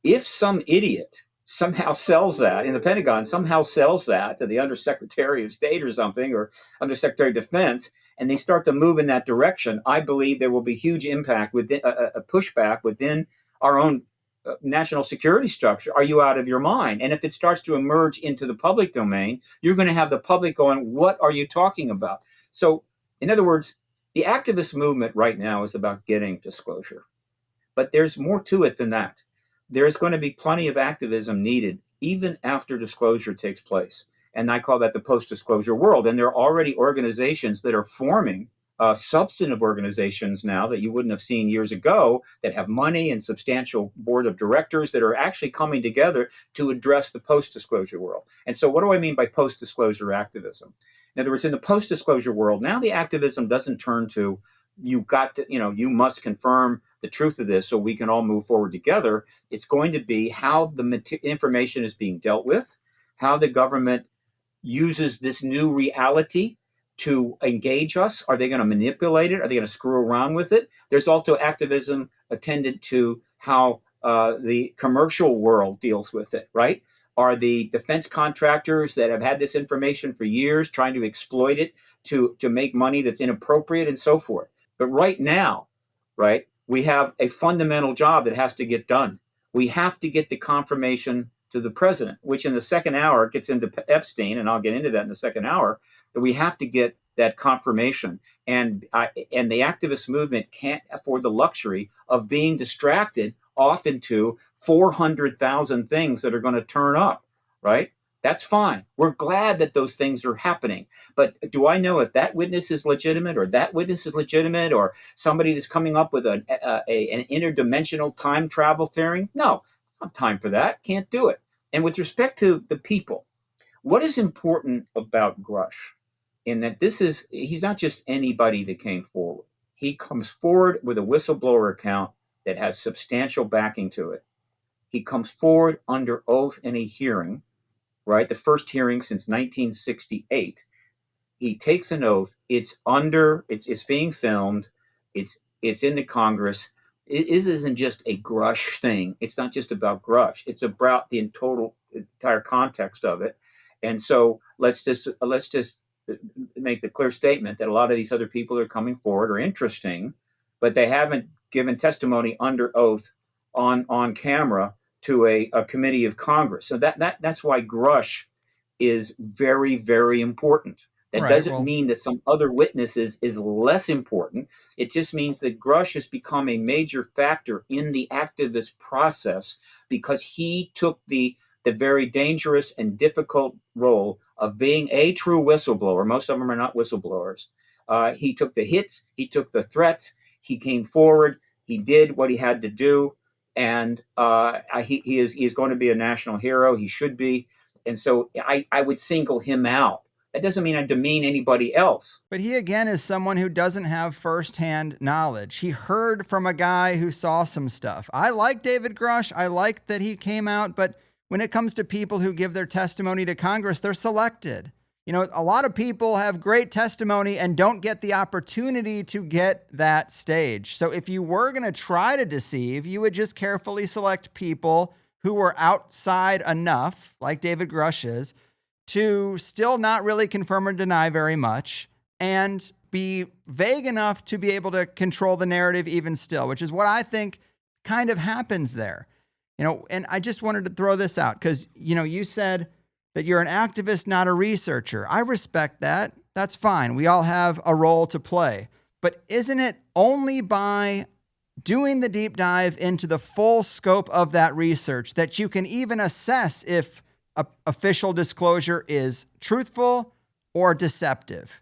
If some idiot somehow sells that in the Pentagon, somehow sells that to the Undersecretary of State or something, or Undersecretary of Defense, and they start to move in that direction, I believe there will be huge impact within a pushback within our own national security structure, are you out of your mind? And if it starts to emerge into the public domain, you're going to have the public going, what are you talking about? So, in other words, the activist movement right now is about getting disclosure. But there's more to it than that. There's going to be plenty of activism needed even after disclosure takes place. And I call that the post-disclosure world. And there are already organizations that are forming, substantive organizations now that you wouldn't have seen years ago, that have money and substantial board of directors that are actually coming together to address the post-disclosure world. And so what do I mean by post-disclosure activism? In other words, in the post-disclosure world, now the activism doesn't turn to, you must confirm the truth of this so we can all move forward together. It's going to be how the information is being dealt with, how the government uses this new reality to engage us. Are they going to manipulate it? Are they going to screw around with it? There's also activism attendant to how the commercial world deals with it, right? Are the defense contractors that have had this information for years trying to exploit it to make money that's inappropriate and so forth? But right now, right, we have a fundamental job that has to get done. We have to get the confirmation to the president, which in the second hour gets into Epstein, and I'll get into that in the second hour, that we have to get that confirmation. And the activist movement can't afford the luxury of being distracted off into 400,000 things that are going to turn up, right? That's fine. We're glad that those things are happening. But do I know if that witness is legitimate or that witness is legitimate or somebody that's coming up with an interdimensional time travel theory? No, I don't have time for that. Can't do it. And with respect to the people, what is important about Grush in that he's not just anybody that came forward. He comes forward with a whistleblower account that has substantial backing to it. He comes forward under oath in a hearing, right? The first hearing since 1968. He takes an oath. It's being filmed. It's in the Congress. It isn't just a Grush thing. It's not just about Grush. It's about the entire context of it. And so let's just make the clear statement that a lot of these other people that are coming forward are interesting, but they haven't given testimony under oath on camera to a committee of Congress. So that's why Grush is very, very important. That doesn't mean that some other witnesses is less important. It just means that Grush has become a major factor in the activist process because he took the very dangerous and difficult role of being a true whistleblower. Most of them are not whistleblowers. He took the hits. He took the threats. He came forward. He did what he had to do. And he is going to be a national hero. He should be. And so I would single him out. That doesn't mean I demean anybody else. But he, again, is someone who doesn't have firsthand knowledge. He heard from a guy who saw some stuff. I like David Grush. I like that he came out. But when it comes to people who give their testimony to Congress, they're selected. You know, a lot of people have great testimony and don't get the opportunity to get that stage. So if you were going to try to deceive, you would just carefully select people who were outside enough, like David Grush is, to still not really confirm or deny very much and be vague enough to be able to control the narrative even still, which is what I think kind of happens there. You know, and I just wanted to throw this out because, you know, you said that you're an activist, not a researcher. I respect that. That's fine. We all have a role to play. But isn't it only by doing the deep dive into the full scope of that research that you can even assess if official disclosure is truthful or deceptive?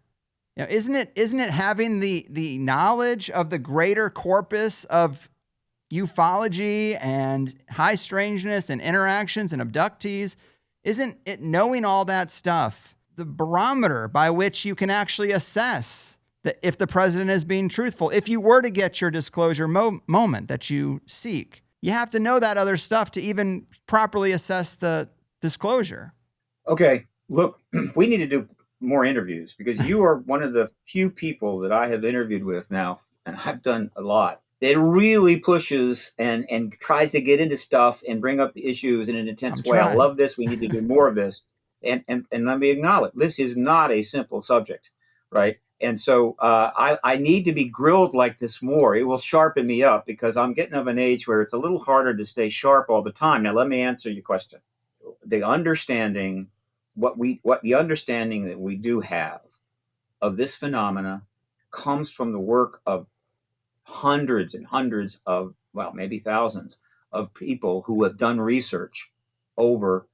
You know, isn't it having the knowledge of the greater corpus of ufology and high strangeness and interactions and abductees? Isn't it knowing all that stuff the barometer by which you can actually assess that if the president is being truthful? If you were to get your disclosure moment that you seek, you have to know that other stuff to even properly assess the disclosure. Okay, look, we need to do more interviews because you are one of the few people that I have interviewed with now, and I've done a lot. It really pushes and tries to get into stuff and bring up the issues in an intense way. I love this. We need to do more of this. And let me acknowledge, this is not a simple subject, right? And so I need to be grilled like this more. It will sharpen me up because I'm getting of an age where it's a little harder to stay sharp all the time. Now, let me answer your question. The understanding, what the understanding that we do have of this phenomena comes from the work of hundreds and hundreds of, well, maybe thousands of people who have done research over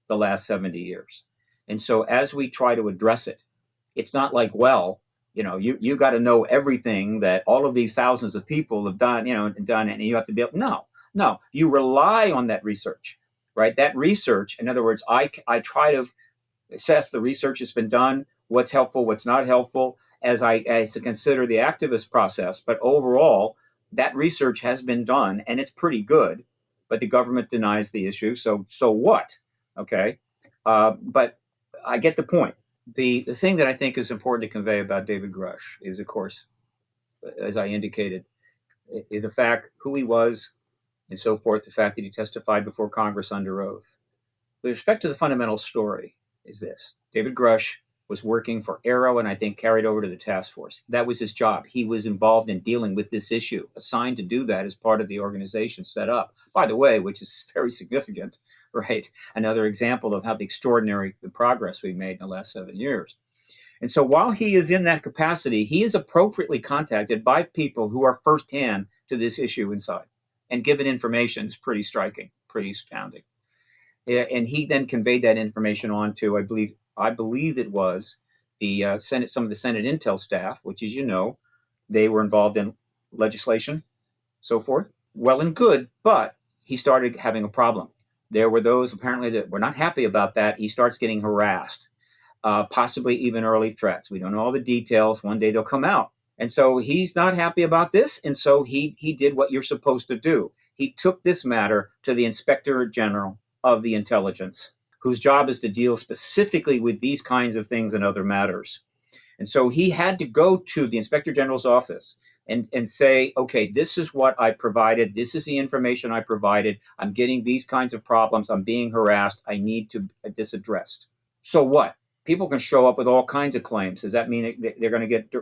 the last 70 years. And so as we try to address it, it's not like, well, you got to know everything that all of these thousands of people have done, and you have to be able, no, you rely on that research, right? That research, in other words, I try to assess the research that's been done, what's helpful, what's not helpful, as to consider the activist process. But overall, that research has been done and it's pretty good, but the government denies the issue. So what? Okay. But I get the point. The thing that I think is important to convey about David Grush is, of course, as I indicated, the fact who he was and so forth, the fact that he testified before Congress under oath. With respect to the fundamental story is this: David Grush was working for Arrow and I think carried over to the task force. That was his job. He was involved in dealing with this issue, assigned to do that as part of the organization set up, by the way, which is very significant, right? Another example of how the extraordinary progress we made in the last 7 years. And so while he is in that capacity, he is appropriately contacted by people who are firsthand to this issue inside. And given information is pretty striking, pretty astounding. And he then conveyed that information on to, I believe it was the Senate, some of the Senate Intel staff, which, as you know, they were involved in legislation, so forth. Well and good, but he started having a problem. There were those apparently that were not happy about that. He starts getting harassed, possibly even early threats. We don't know all the details. One day they'll come out. And so he's not happy about this. And so he did what you're supposed to do. He took this matter to the Inspector General of the Intelligence, whose job is to deal specifically with these kinds of things and other matters. And so he had to go to the Inspector General's office and say, okay, this is what I provided. This is the information I provided. I'm getting these kinds of problems. I'm being harassed. I need to this addressed. So what? People can show up with all kinds of claims. Does that mean they're going to get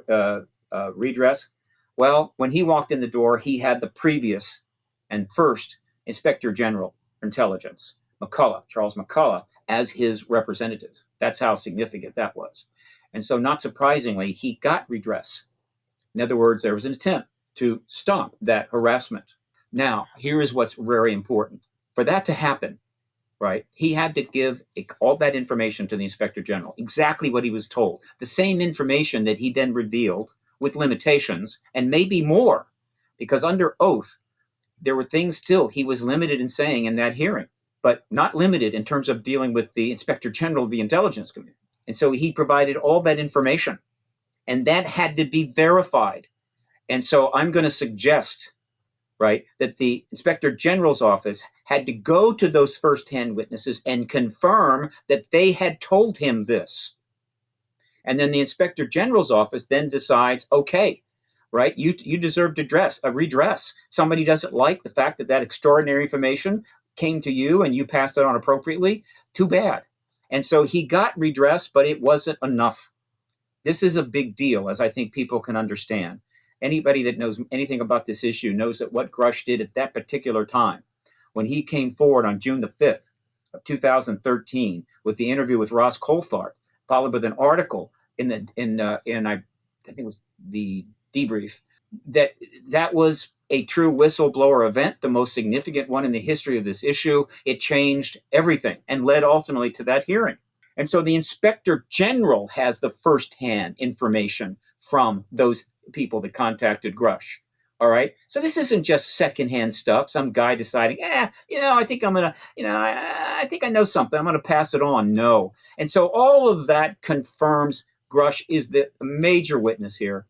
redress? Well, when he walked in the door, he had the previous and first Inspector General Intelligence, Charles McCullough, as his representative. That's how significant that was. And so not surprisingly, he got redress. In other words, there was an attempt to stop that harassment. Now, here is what's very important. For that to happen, right, he had to give all that information to the Inspector General, exactly what he was told, the same information that he then revealed with limitations, and maybe more, because under oath, there were things still he was limited in saying in that hearing, but not limited in terms of dealing with the Inspector General of the Intelligence Committee. And so he provided all that information, and that had to be verified. And so I'm going to suggest, right, that the Inspector General's office had to go to those firsthand witnesses and confirm that they had told him this. And then the Inspector General's office then decides, okay, right, you deserve to redress. Somebody doesn't like the fact that that extraordinary information came to you and you passed it on appropriately. Too bad. And so he got redress, but it wasn't enough. This is a big deal, as I think people can understand. Anybody that knows anything about this issue knows that what Grush did at that particular time, when he came forward on June the 5th of 2013 with the interview with Ross Coulthart, followed with an article in I think it was the Debrief, that was a true whistleblower event, the most significant one in the history of this issue. It changed everything and led ultimately to that hearing. And so the Inspector General has the firsthand information from those people that contacted Grush. All right. So this isn't just secondhand stuff. Some guy deciding, I think I'm going to, I think I know something. I'm going to pass it on. No. And so all of that confirms Grush is the major witness here.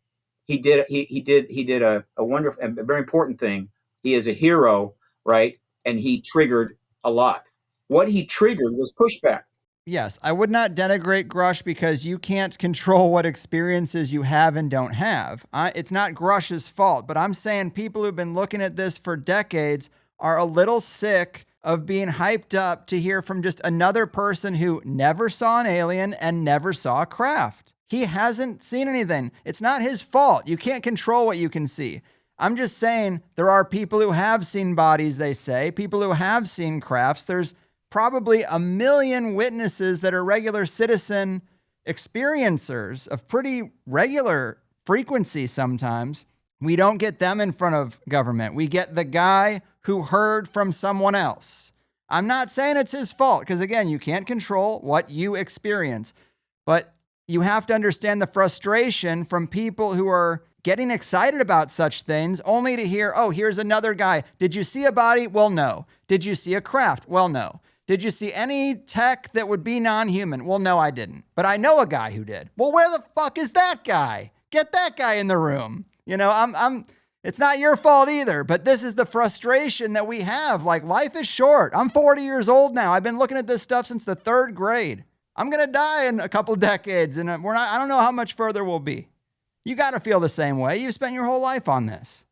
He did a wonderful and very important thing. He is a hero, right? And he triggered a lot. What he triggered was pushback. Yes, I would not denigrate Grush because you can't control what experiences you have and don't have. It's not Grush's fault, but I'm saying people who've been looking at this for decades are a little sick of being hyped up to hear from just another person who never saw an alien and never saw a craft. He hasn't seen anything. It's not his fault. You can't control what you can see. I'm just saying there are people who have seen bodies, they say, people who have seen crafts. There's probably 1 million witnesses that are regular citizen experiencers of pretty regular frequency sometimes. We don't get them in front of government. We get the guy who heard from someone else. I'm not saying it's his fault, because again, you can't control what you experience, but you have to understand the frustration from people who are getting excited about such things only to hear, oh, here's another guy. Did you see a body? Well, no. Did you see a craft? Well, no. Did you see any tech that would be non-human? Well, no, I didn't. But I know a guy who did. Well, where the fuck is that guy? Get that guy in the room. You know, it's not your fault either, but this is the frustration that we have. Like, life is short. I'm 40 years old now. I've been looking at this stuff since the 3rd grade. I'm going to die in a couple decades, and I don't know how much further we'll be. You got to feel the same way. You've spent your whole life on this.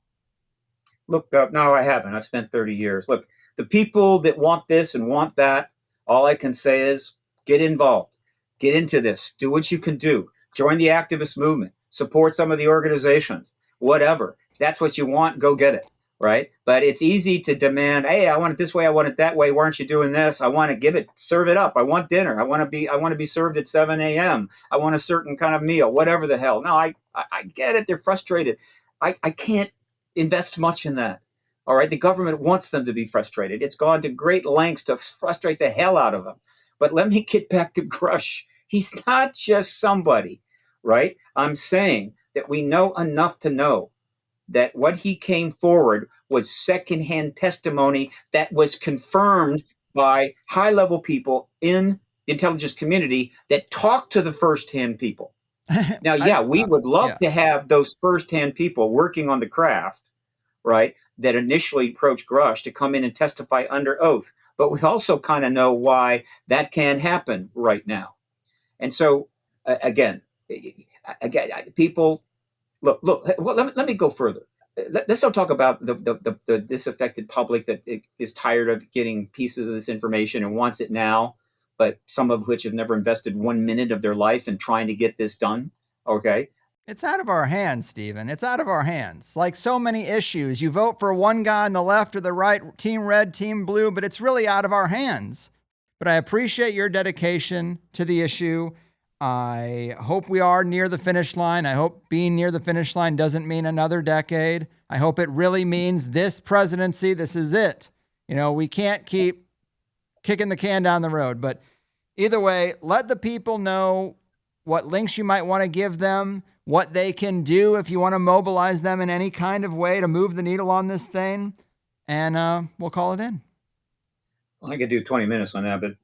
Look, no, I haven't. I've spent 30 years. Look, the people that want this and want that, all I can say is get involved. Get into this. Do what you can do. Join the activist movement. Support some of the organizations. Whatever. If that's what you want, go get it. Right? But it's easy to demand, hey, I want it this way, I want it that way. Why aren't you doing this? I want to give it, serve it up. I want dinner. I want to be served at 7 a.m. I want a certain kind of meal, whatever the hell. No, I get it. They're frustrated. I can't invest much in that. All right. The government wants them to be frustrated. It's gone to great lengths to frustrate the hell out of them. But let me get back to Grush. He's not just somebody, right? I'm saying that we know enough to know that what he came forward was secondhand testimony that was confirmed by high-level people in the intelligence community that talked to the first-hand people. Now, yeah, we would love to have those first-hand people working on the craft, right, that initially approached Grush to come in and testify under oath. But we also kind of know why that can happen right now. And so, again, people... Look. Well, let me go further. Let's not talk about the disaffected public that is tired of getting pieces of this information and wants it now, but some of which have never invested 1 minute of their life in trying to get this done. Okay. It's out of our hands, Stephen. It's out of our hands. Like so many issues, you vote for one guy on the left or the right, team red, team blue, but it's really out of our hands. But I appreciate your dedication to the issue. I hope we are near the finish line. I hope being near the finish line doesn't mean another decade. I hope it really means this presidency, this is it. You know, we can't keep kicking the can down the road. But either way, let the people know what links you might want to give them, what they can do if you want to mobilize them in any kind of way to move the needle on this thing. And we'll call it in. Well, I could do 20 minutes on that, but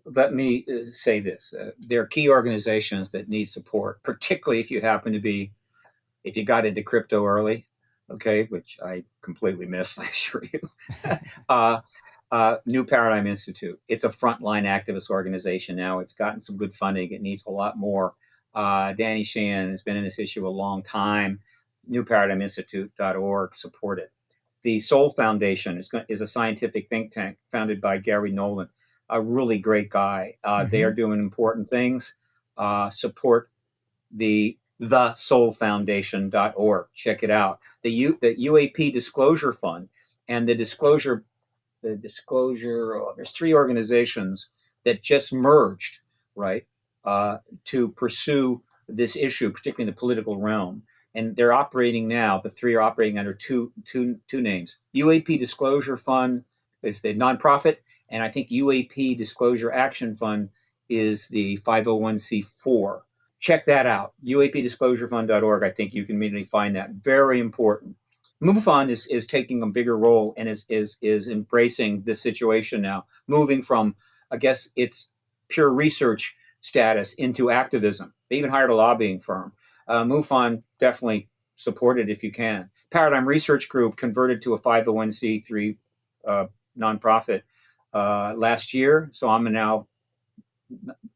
let me say this. There are key organizations that need support, particularly if you got into crypto early, okay, which I completely missed, I assure you. New Paradigm Institute. It's a frontline activist organization now. It's gotten some good funding. It needs a lot more. Danny Sheehan has been in this issue a long time. NewParadigmInstitute.org, support it. The Soul Foundation is a scientific think tank founded by Gary Nolan, a really great guy. They are doing important things. Support the soulfoundation.org. Check it out. The UAP Disclosure Fund and the disclosure. There's 3 organizations that just merged, right, to pursue this issue, particularly in the political realm. And they're operating now. The 3 are operating under two names. UAP Disclosure Fund is the nonprofit, and I think UAP Disclosure Action Fund is the 501c4. Check that out. UAPDisclosureFund.org. I think you can immediately find that. Very important. MUFON is taking a bigger role and is embracing this situation now, moving from, I guess, its pure research status into activism. They even hired a lobbying firm. MUFON definitely support it if you can. Paradigm Research Group converted to a 501c3 nonprofit last year, so I'm now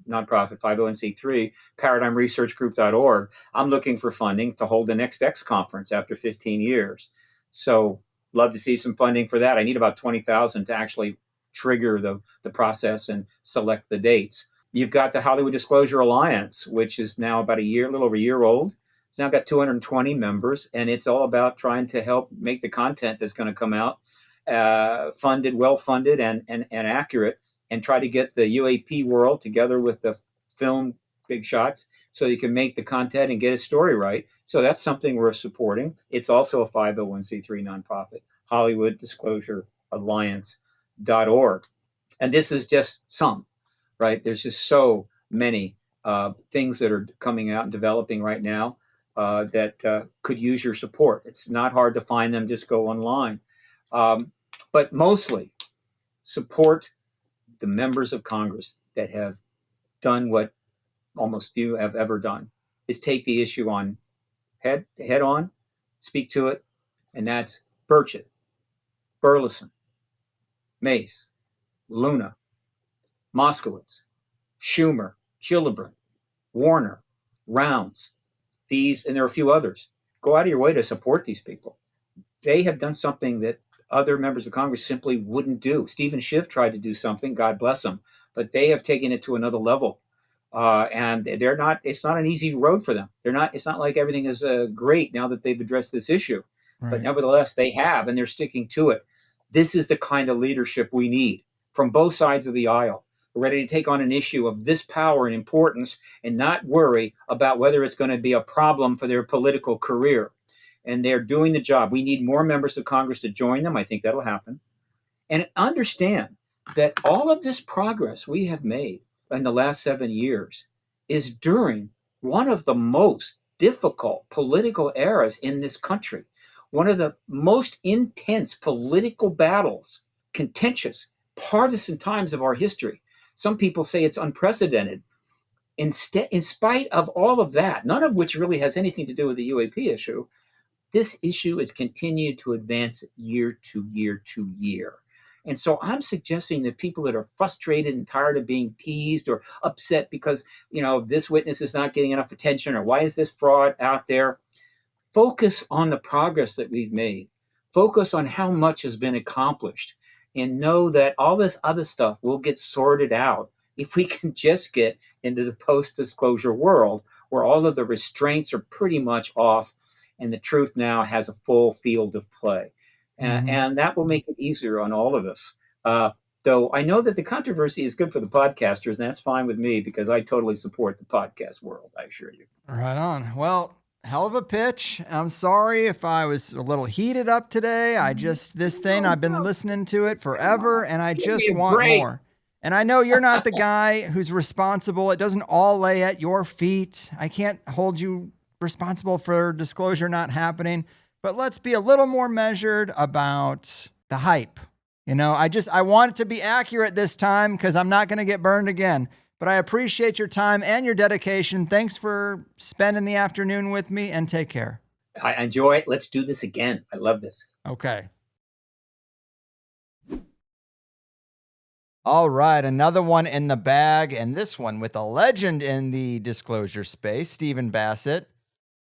nonprofit 501c3, paradigmresearchgroup.org. I'm looking for funding to hold the next X conference after 15 years. So love to see some funding for that. I need about 20,000 to actually trigger the process and select the dates. You've got the Hollywood Disclosure Alliance, which is now about a little over a year old. It's now got 220 members, and it's all about trying to help make the content that's going to come out well funded and accurate, and try to get the UAP world together with the film big shots so you can make the content and get a story right. So that's something we're supporting. It's also a 501c3 nonprofit, Hollywood Disclosure Alliance.org. And this is just some, right? There's just so many things that are coming out and developing right now that could use your support. It's not hard to find them. Just go online. But mostly support the members of Congress that have done what almost few have ever done, is take the issue on head on, speak to it. And that's Burchett, Burleson, Mace, Luna, Moskowitz, Schumer, Gillibrand, Warner, Rounds, these, and there are a few others. Go out of your way to support these people. They have done something that other members of Congress simply wouldn't do. Stephen Schiff tried to do something, God bless them, but they have taken it to another level. And it's not an easy road for them. It's not like everything is great now that they've addressed this issue, right. But nevertheless, they have, and they're sticking to it. This is the kind of leadership we need from both sides of the aisle. We're ready to take on an issue of this power and importance and not worry about whether it's going to be a problem for their political career. And they're doing the job. We need more members of Congress to join them. I think that'll happen. And understand that all of this progress we have made in the last 7 years is during one of the most difficult political eras in this country, one of the most intense political battles, contentious, partisan times of our history. Some people say it's unprecedented. In spite of all of that, none of which really has anything to do with the UAP issue, this issue has continued to advance year to year to year. And so I'm suggesting that people that are frustrated and tired of being teased or upset because, this witness is not getting enough attention, or why is this fraud out there? Focus on the progress that we've made. Focus on how much has been accomplished, and know that all this other stuff will get sorted out if we can just get into the post-disclosure world where all of the restraints are pretty much off and the truth now has a full field of play. And that will make it easier on all of us. Though I know that the controversy is good for the podcasters, and that's fine with me because I totally support the podcast world, I assure you. Right on. Well, hell of a pitch. I'm sorry if I was a little heated up today. I've been listening to it forever, and I just want more. And I know you're not the guy who's responsible. It doesn't all lay at your feet. I can't hold you responsible for disclosure not happening. But let's be a little more measured about the hype. I want it to be accurate this time because I'm not going to get burned again. But I appreciate your time and your dedication. Thanks for spending the afternoon with me, and take care. I enjoy it. Let's do this again. I love this. Okay. All right, another one in the bag, and this one with a legend in the disclosure space, Stephen Bassett.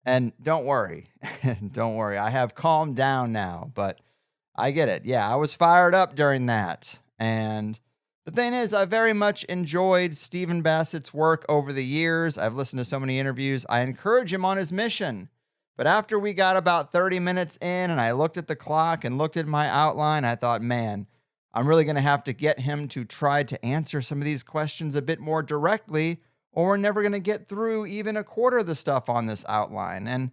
And don't worry, I have calmed down now, but I get it. Yeah, I was fired up during that. And the thing is, I very much enjoyed Stephen Bassett's work over the years. I've listened to so many interviews. I encourage him on his mission. But after we got about 30 minutes in and I looked at the clock and looked at my outline, I thought, man, I'm really going to have to get him to try to answer some of these questions a bit more directly, or we're never going to get through even a quarter of the stuff on this outline. And,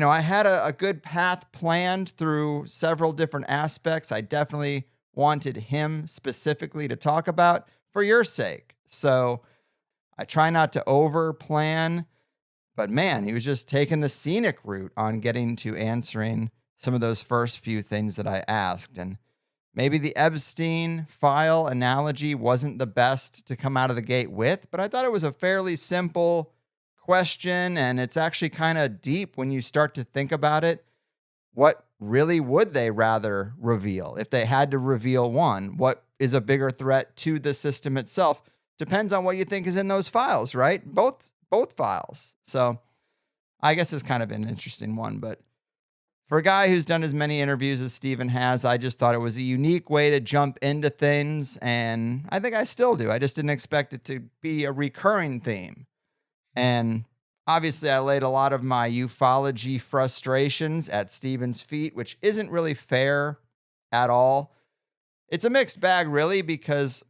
I had a good path planned through several different aspects. I definitely wanted him specifically to talk about for your sake. So I try not to over plan, but man, he was just taking the scenic route on getting to answering some of those first few things that I asked. And maybe the Epstein file analogy wasn't the best to come out of the gate with, but I thought it was a fairly simple question, and it's actually kind of deep when you start to think about it. What really would they rather reveal? If they had to reveal one, what is a bigger threat to the system itself? Depends on what you think is in those files, right? Both files. So I guess it's kind of an interesting one, but For a guy who's done as many interviews as Steven has, I just thought it was a unique way to jump into things, and I think I still do. I just didn't expect it to be a recurring theme. And obviously, I laid a lot of my ufology frustrations at Steven's feet, which isn't really fair at all. It's a mixed bag, really, because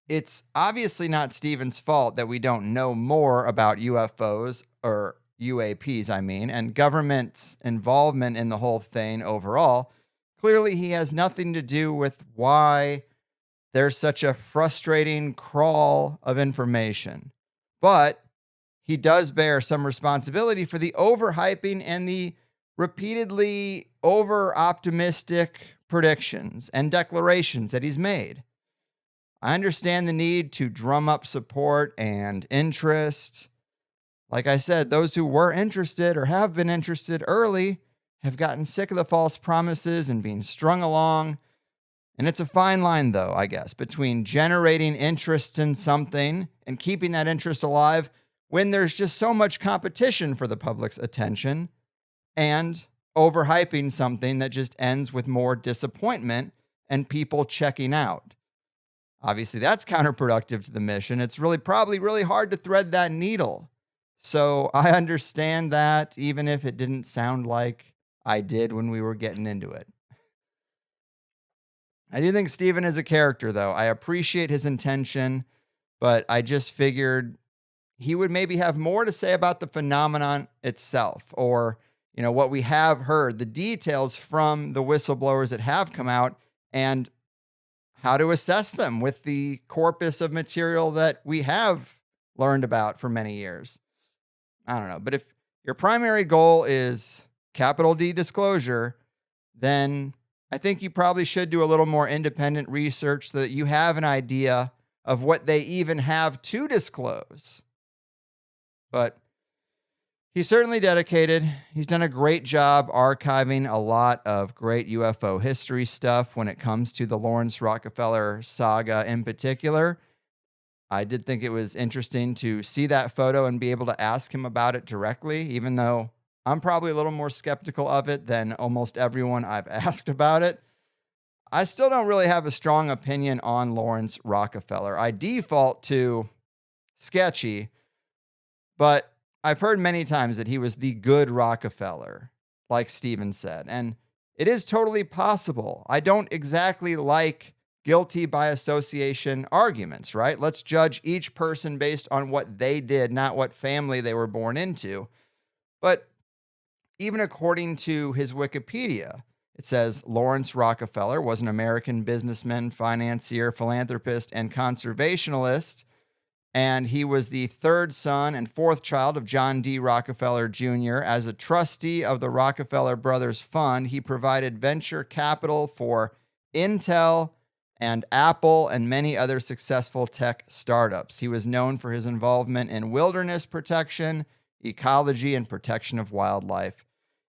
it's obviously not Steven's fault that we don't know more about UFOs, or UAPs, I mean, and government's involvement in the whole thing overall. Clearly, he has nothing to do with why there's such a frustrating crawl of information. But he does bear some responsibility for the overhyping and the repeatedly over-optimistic predictions and declarations that he's made. I understand the need to drum up support and interest. Like I said, those who were interested or have been interested early have gotten sick of the false promises and being strung along. And it's a fine line, though, I guess, between generating interest in something and keeping that interest alive when there's just so much competition for the public's attention, and overhyping something that just ends with more disappointment and people checking out. Obviously, that's counterproductive to the mission. It's probably really hard to thread that needle. So I understand that, even if it didn't sound like I did when we were getting into it. I do think Steven is a character, though. I appreciate his intention, but I just figured he would maybe have more to say about the phenomenon itself, or, what we have heard, the details from the whistleblowers that have come out, and how to assess them with the corpus of material that we have learned about for many years. I don't know. But if your primary goal is capital D disclosure, then I think you probably should do a little more independent research so that you have an idea of what they even have to disclose. But he's certainly dedicated. He's done a great job archiving a lot of great UFO history stuff when it comes to the Lawrence Rockefeller saga in particular. I did think it was interesting to see that photo and be able to ask him about it directly, even though I'm probably a little more skeptical of it than almost everyone I've asked about it. I still don't really have a strong opinion on Lawrence Rockefeller. I default to sketchy, but I've heard many times that he was the good Rockefeller, like Steven said, and it is totally possible. I don't exactly like guilty by association arguments, right? Let's judge each person based on what they did, not what family they were born into. But even according to his Wikipedia, it says Lawrence Rockefeller was an American businessman, financier, philanthropist, and conservationalist. And he was the third son and fourth child of John D. Rockefeller Jr. As a trustee of the Rockefeller Brothers Fund, he provided venture capital for Intel and Apple and many other successful tech startups. He was known for his involvement in wilderness protection, ecology, and protection of wildlife.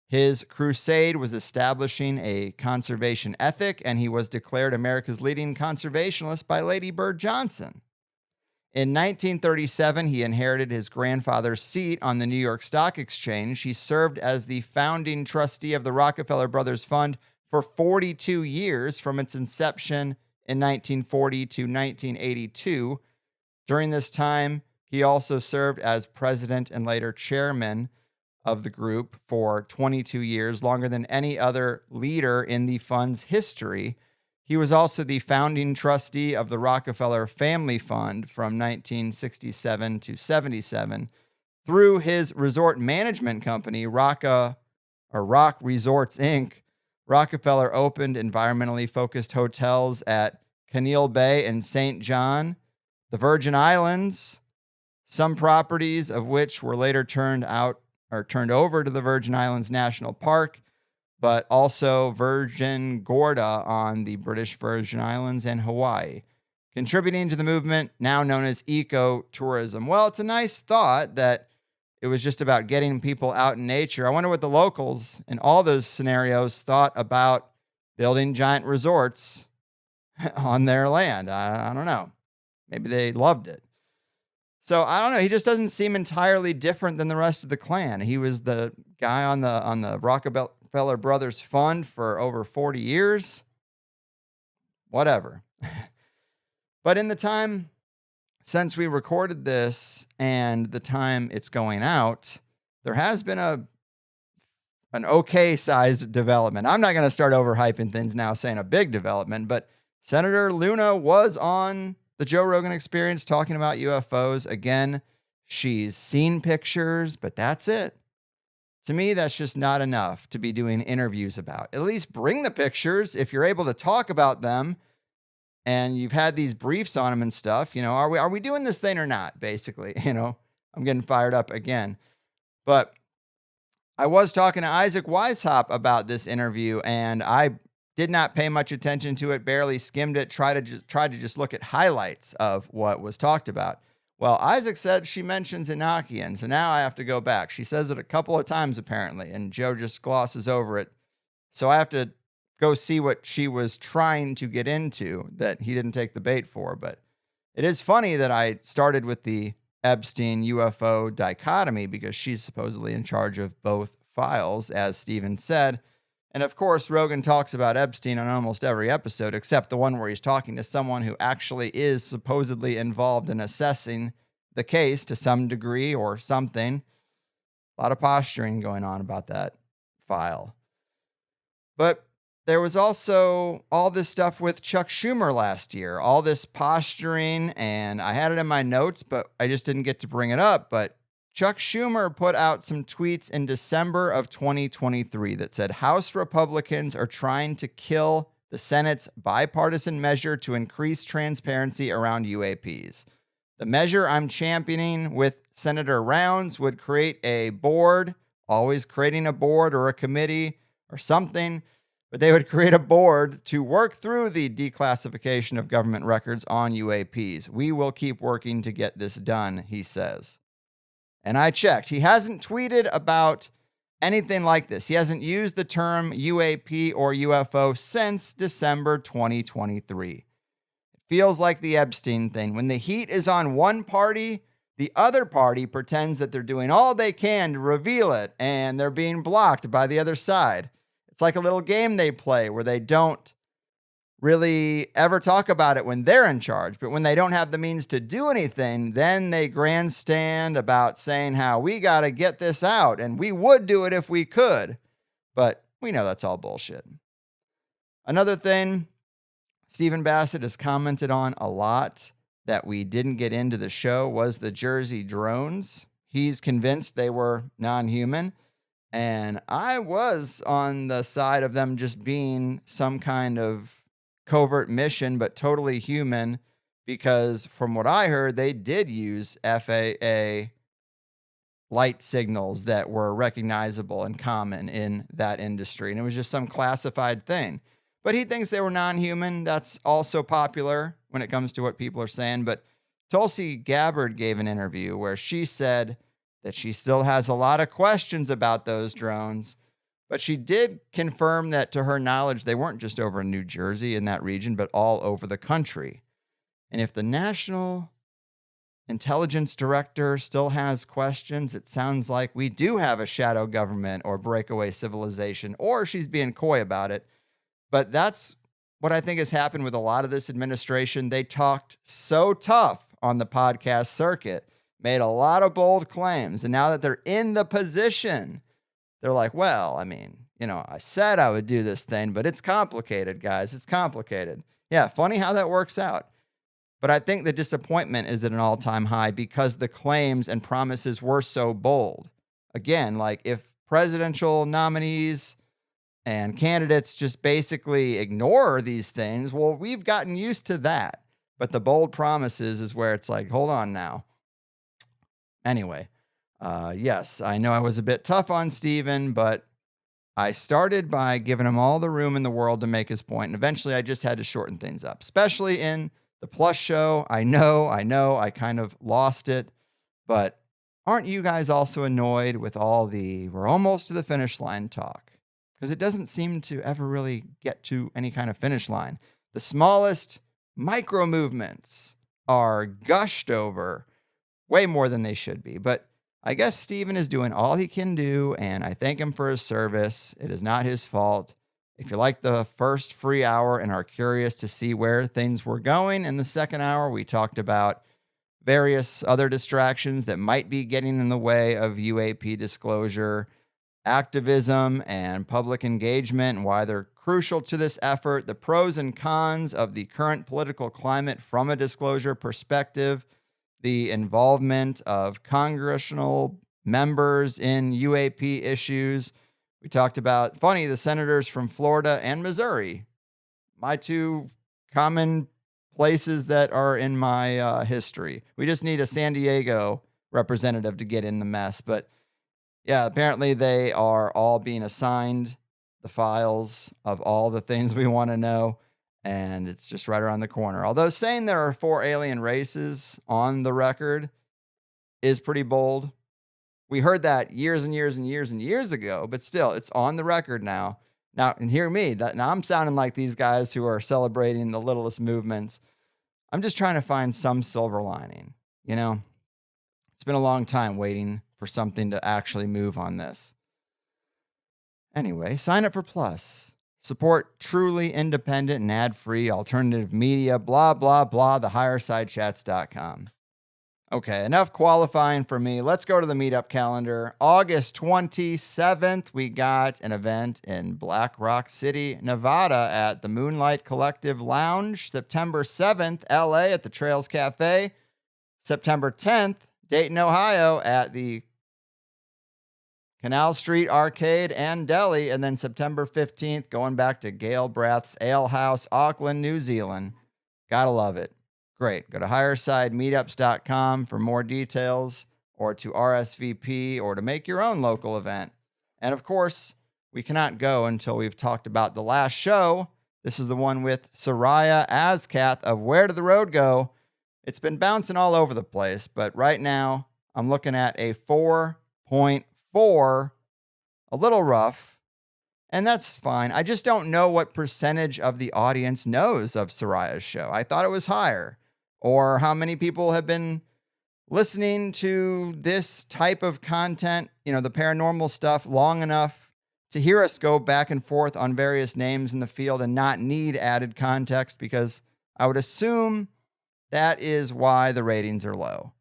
His crusade was establishing a conservation ethic, and he was declared America's leading conservationist by Lady Bird Johnson. In 1937, he inherited his grandfather's seat on the New York Stock Exchange. He served as the founding trustee of the Rockefeller Brothers Fund for 42 years, from its inception in 1940 to 1982. During this time, he also served as president and later chairman of the group for 22 years, longer than any other leader in the fund's history. He was also the founding trustee of the Rockefeller Family Fund from 1967 to 77. Through his resort management company, Rock Resorts, Inc., Rockefeller opened environmentally focused hotels at Caneel Bay and St. John, the Virgin Islands, some properties of which were later turned over to the Virgin Islands National Park, but also Virgin Gorda on the British Virgin Islands and Hawaii, contributing to the movement now known as ecotourism. Well, it's a nice thought that it was just about getting people out in nature. I wonder what the locals in all those scenarios thought about building giant resorts on their land. I don't know. Maybe they loved it. So I don't know. He just doesn't seem entirely different than the rest of the clan. He was the guy on the Rockefeller Brothers Fund for over 40 years. Whatever. But in the time since we recorded this and the time it's going out, there has been an okay sized development. I'm not going to start overhyping things now saying a big development, but Senator Luna was on the Joe Rogan Experience talking about UFOs. Again, she's seen pictures, but that's it. To me, that's just not enough to be doing interviews about. At least bring the pictures if you're able to talk about them and you've had these briefs on them and stuff. Are we doing this thing or not? Basically, I'm getting fired up again. But I was talking to Isaac Weishaupt about this interview, and I did not pay much attention to it, barely skimmed it, tried to just look at highlights of what was talked about. Well, Isaac said she mentions Enochian, so now I have to go back. She says it a couple of times apparently, and Joe just glosses over it. So I have to go see what she was trying to get into that he didn't take the bait for. But it is funny that I started with the Epstein UFO dichotomy because she's supposedly in charge of both files, as Steven said. And of course, Rogan talks about Epstein on almost every episode, except the one where he's talking to someone who actually is supposedly involved in assessing the case to some degree or something. A lot of posturing going on about that file. But there was also all this stuff with Chuck Schumer last year, all this posturing, and I had it in my notes, but I just didn't get to bring it up. But Chuck Schumer put out some tweets in December of 2023 that said House Republicans are trying to kill the Senate's bipartisan measure to increase transparency around UAPs. The measure I'm championing with Senator Rounds would create a board, always creating a board or a committee or something, but they would create a board to work through the declassification of government records on UAPs. We will keep working to get this done, he says. And I checked. He hasn't tweeted about anything like this. He hasn't used the term UAP or UFO since December 2023. It feels like the Epstein thing. When the heat is on one party, the other party pretends that they're doing all they can to reveal it, and they're being blocked by the other side. It's like a little game they play where they don't really ever talk about it when they're in charge. But when they don't have the means to do anything, then they grandstand about saying how we got to get this out and we would do it if we could. But we know that's all bullshit. Another thing Stephen Bassett has commented on a lot that we didn't get into the show was the Jersey drones. He's convinced they were non-human. And I was on the side of them just being some kind of covert mission, but totally human, because from what I heard, they did use FAA light signals that were recognizable and common in that industry. And it was just some classified thing. But he thinks they were non-human. That's also popular when it comes to what people are saying. But Tulsi Gabbard gave an interview where she said that she still has a lot of questions about those drones. But she did confirm that, to her knowledge, they weren't just over in New Jersey in that region, but all over the country. And if the National Intelligence Director still has questions, it sounds like we do have a shadow government or breakaway civilization, or she's being coy about it. But that's what I think has happened with a lot of this administration. They talked so tough on the podcast circuit, made a lot of bold claims, and now that they're in the position, they're like, well, I mean, I said I would do this thing, but it's complicated, guys. It's complicated. Yeah, funny how that works out. But I think the disappointment is at an all-time high because the claims and promises were so bold. Again, like if presidential nominees and candidates just basically ignore these things, well, we've gotten used to that. But the bold promises is where it's like, hold on now. Anyway. Yes, I know I was a bit tough on Steven, but I started by giving him all the room in the world to make his point, and eventually I just had to shorten things up, especially in the Plus show. I know, I kind of lost it, but aren't you guys also annoyed with all the we're almost to the finish line talk? Because it doesn't seem to ever really get to any kind of finish line. The smallest micro movements are gushed over way more than they should be, but I guess Stephen is doing all he can do, and I thank him for his service. It is not his fault. If you like the first free hour and are curious to see where things were going, in the second hour, we talked about various other distractions that might be getting in the way of UAP disclosure, activism, and public engagement, and why they're crucial to this effort, the pros and cons of the current political climate from a disclosure perspective, the involvement of congressional members in UAP issues. We talked about, the senators from Florida and Missouri, my two common places that are in my history. We just need a San Diego representative to get in the mess. But yeah, apparently they are all being assigned the files of all the things we want to know. And it's just right around the corner. Although saying there are 4 alien races on the record is pretty bold. We heard that years and years and years and years ago, but still, it's on the record now. Now, and hear me, now I'm sounding like these guys who are celebrating the littlest movements. I'm just trying to find some silver lining, you know? It's been a long time waiting for something to actually move on this. Anyway, sign up for Plus. Support truly independent and ad-free alternative media, blah, blah, blah, thehighersidechats.com. Okay, enough qualifying for me. Let's go to the meetup calendar. August 27th, we got an event in Black Rock City, Nevada at the Moonlight Collective Lounge. September 7th, LA at the Trails Cafe. September 10th, Dayton, Ohio at the Canal Street Arcade and Deli. And then September 15th, going back to Gail Brath's Ale House, Auckland, New Zealand. Gotta love it. Great. Go to highersidemeetups.com for more details, or to RSVP, or to make your own local event. And of course, we cannot go until we've talked about the last show. This is the one with Soraya Azkath of Where Did the Road Go? It's been bouncing all over the place, but right now I'm looking at a 4.4, a little rough, and that's fine. I just don't know what percentage of the audience knows of Soraya's show. I thought it was higher. Or how many people have been listening to this type of content, you know, the paranormal stuff, long enough to hear us go back and forth on various names in the field and not need added context, because I would assume that is why the ratings are low.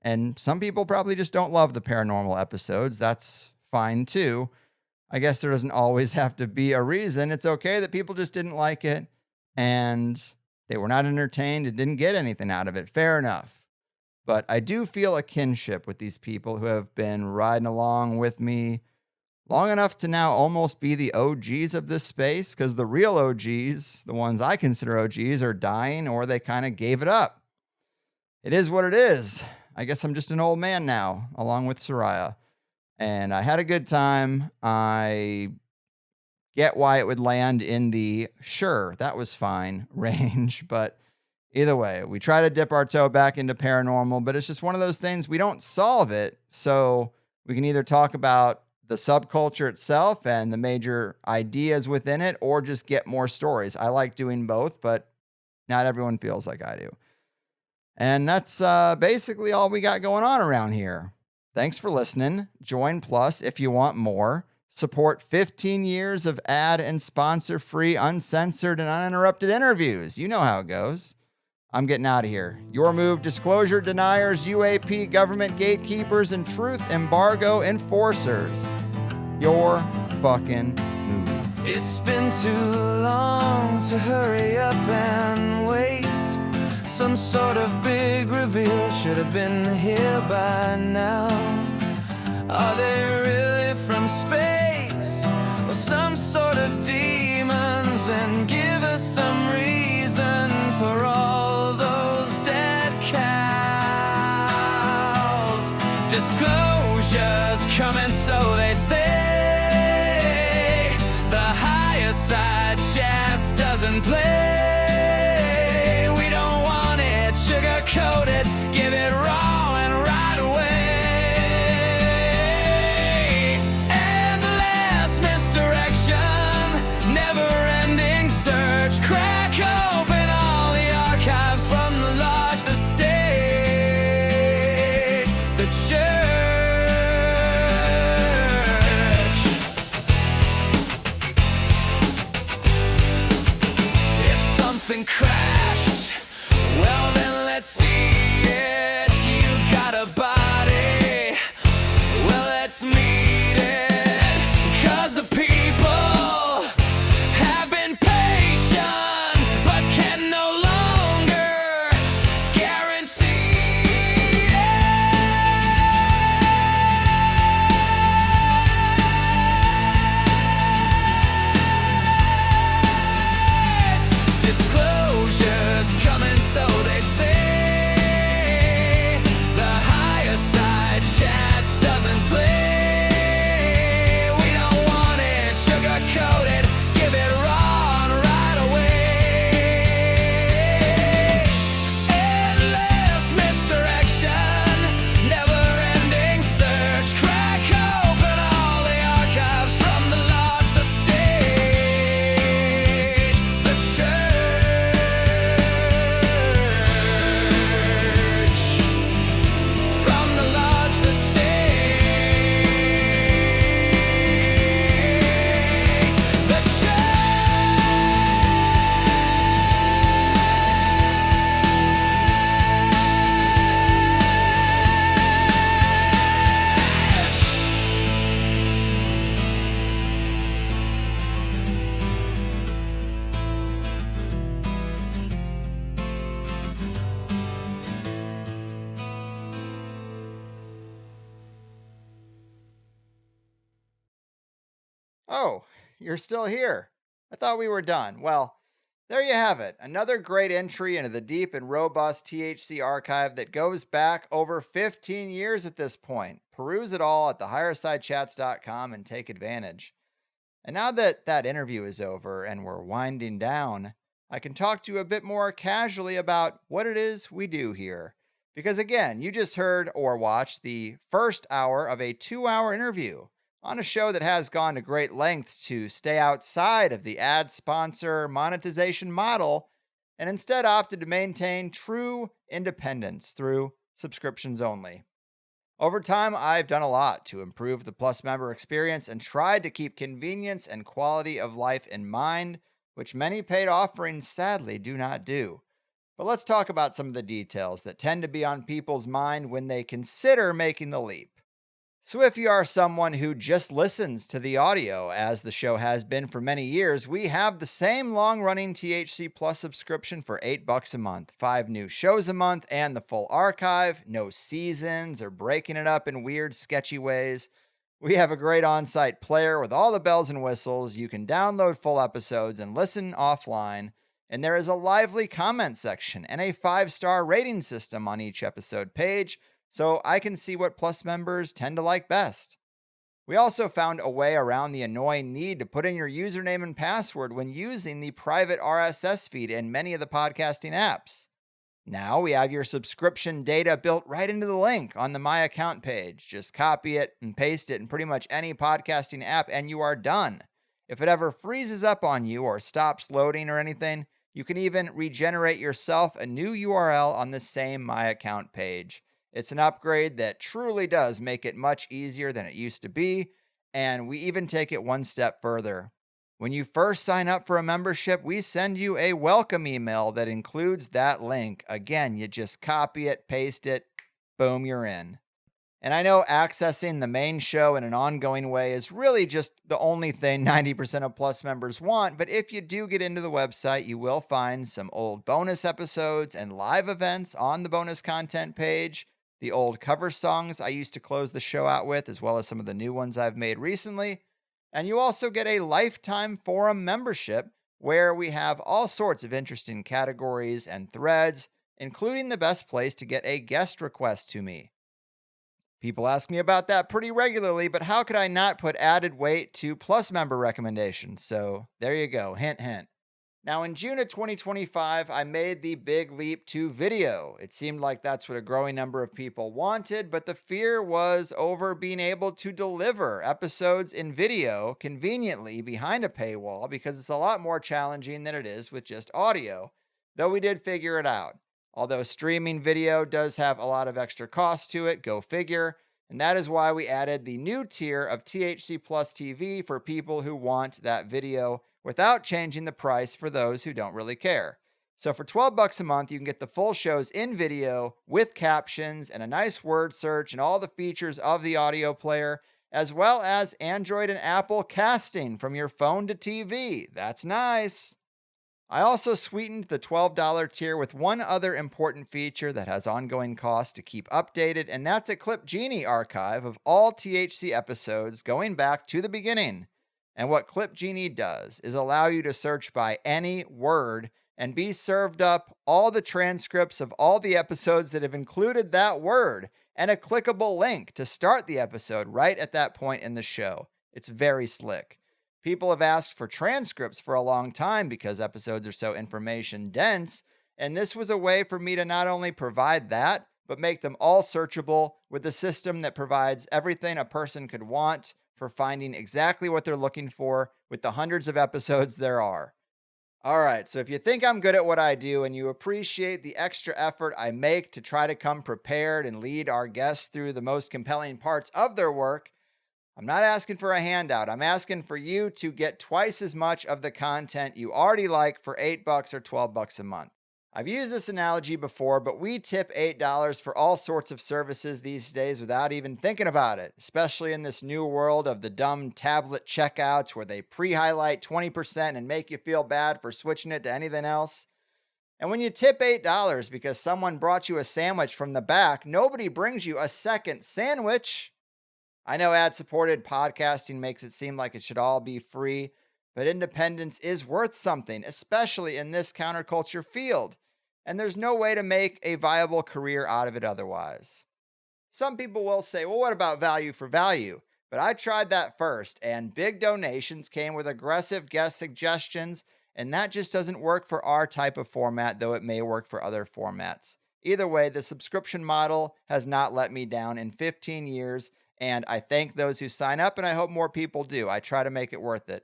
And some people probably just don't love the paranormal episodes. That's fine too. I guess there doesn't always have to be a reason. It's okay that people just didn't like it and they were not entertained and didn't get anything out of it. Fair enough. But I do feel a kinship with these people who have been riding along with me long enough to now almost be the OGs of this space, because the real OGs, the ones I consider OGs, are dying or they kind of gave it up. It is what it is. I guess I'm just an old man now, along with Soraya. And I had a good time. I get why it would land in the sure, that was fine range. But either way, we try to dip our toe back into paranormal, but it's just one of those things, we don't solve it. So we can either talk about the subculture itself and the major ideas within it, or just get more stories. I like doing both, but not everyone feels like I do. And that's basically all we got going on around here. Thanks for listening. Join Plus if you want more. Support 15 years of ad and sponsor-free, uncensored, and uninterrupted interviews. You know how it goes. I'm getting out of here. Your move, disclosure deniers, UAP, government gatekeepers, and truth embargo enforcers. Your fucking move. It's been too long to hurry up and wait. Some sort of big reveal should have been here by now. Are they really from space, or some sort of demons? And give us some reason for all those dead cows. Disclosure's coming, so they say. The higher side chats doesn't play. We don't want it sugar-coated, give it raw and right away. Endless misdirection, never-ending search. Crack open all the archives from the lodge, the stage, the church. Oh, you're still here. I thought we were done. Well, there you have it. Another great entry into the deep and robust THC archive that goes back over 15 years at this point. Peruse it all at thehighersidechats.com and take advantage. And now that that interview is over and we're winding down, I can talk to you a bit more casually about what it is we do here. Because again, you just heard or watched the first hour of a 2-hour interview on a show that has gone to great lengths to stay outside of the ad sponsor monetization model and instead opted to maintain true independence through subscriptions only. Over time, I've done a lot to improve the Plus member experience and tried to keep convenience and quality of life in mind, which many paid offerings sadly do not do. But let's talk about some of the details that tend to be on people's mind when they consider making the leap. So if you are someone who just listens to the audio, as the show has been for many years, we have the same long-running THC Plus subscription for $8 a month, 5 new shows a month, and the full archive, no seasons or breaking it up in weird, sketchy ways. We have a great on-site player with all the bells and whistles. You can download full episodes and listen offline. And there is a lively comment section and a 5-star rating system on each episode page, so I can see what Plus members tend to like best. We also found a way around the annoying need to put in your username and password when using the private RSS feed in many of the podcasting apps. Now we have your subscription data built right into the link on the My Account page. Just copy it and paste it in pretty much any podcasting app and you are done. If it ever freezes up on you or stops loading or anything, you can even regenerate yourself a new URL on the same My Account page. It's an upgrade that truly does make it much easier than it used to be, and we even take it one step further. When you first sign up for a membership, we send you a welcome email that includes that link. Again, you just copy it, paste it, boom, you're in. And I know accessing the main show in an ongoing way is really just the only thing 90% of Plus members want, but if you do get into the website, you will find some old bonus episodes and live events on the bonus content page, the old cover songs I used to close the show out with, as well as some of the new ones I've made recently. And you also get a lifetime forum membership where we have all sorts of interesting categories and threads, including the best place to get a guest request to me. People ask me about that pretty regularly, but how could I not put added weight to Plus member recommendations? So there you go, hint, hint. Now, in June of 2025, I made the big leap to video. It seemed like that's what a growing number of people wanted, but the fear was over being able to deliver episodes in video conveniently behind a paywall because it's a lot more challenging than it is with just audio, though we did figure it out. Although streaming video does have a lot of extra cost to it, go figure, and that is why we added the new tier of THC Plus TV for people who want that video without changing the price for those who don't really care. So for $12 a month, you can get the full shows in video with captions and a nice word search and all the features of the audio player, as well as Android and Apple casting from your phone to TV. That's nice. I also sweetened the $12 tier with one other important feature that has ongoing costs to keep updated, and that's a Clip Genie archive of all THC episodes going back to the beginning. And what Clip Genie does is allow you to search by any word and be served up all the transcripts of all the episodes that have included that word and a clickable link to start the episode right at that point in the show. It's very slick. People have asked for transcripts for a long time because episodes are so information dense, and this was a way for me to not only provide that, but make them all searchable with a system that provides everything a person could want for finding exactly what they're looking for with the hundreds of episodes there are. All right, so if you think I'm good at what I do and you appreciate the extra effort I make to try to come prepared and lead our guests through the most compelling parts of their work, I'm not asking for a handout. I'm asking for you to get twice as much of the content you already like for $8 or $12 a month. I've used this analogy before, but we tip $8 for all sorts of services these days without even thinking about it, especially in this new world of the dumb tablet checkouts where they pre-highlight 20% and make you feel bad for switching it to anything else. And when you tip $8 because someone brought you a sandwich from the back, nobody brings you a second sandwich. I know ad-supported podcasting makes it seem like it should all be free, but independence is worth something, especially in this counterculture field, and there's no way to make a viable career out of it otherwise. Some people will say, well, what about value for value? But I tried that first, and big donations came with aggressive guest suggestions, and that just doesn't work for our type of format, though it may work for other formats. Either way, the subscription model has not let me down in 15 years, and I thank those who sign up, and I hope more people do. I try to make it worth it.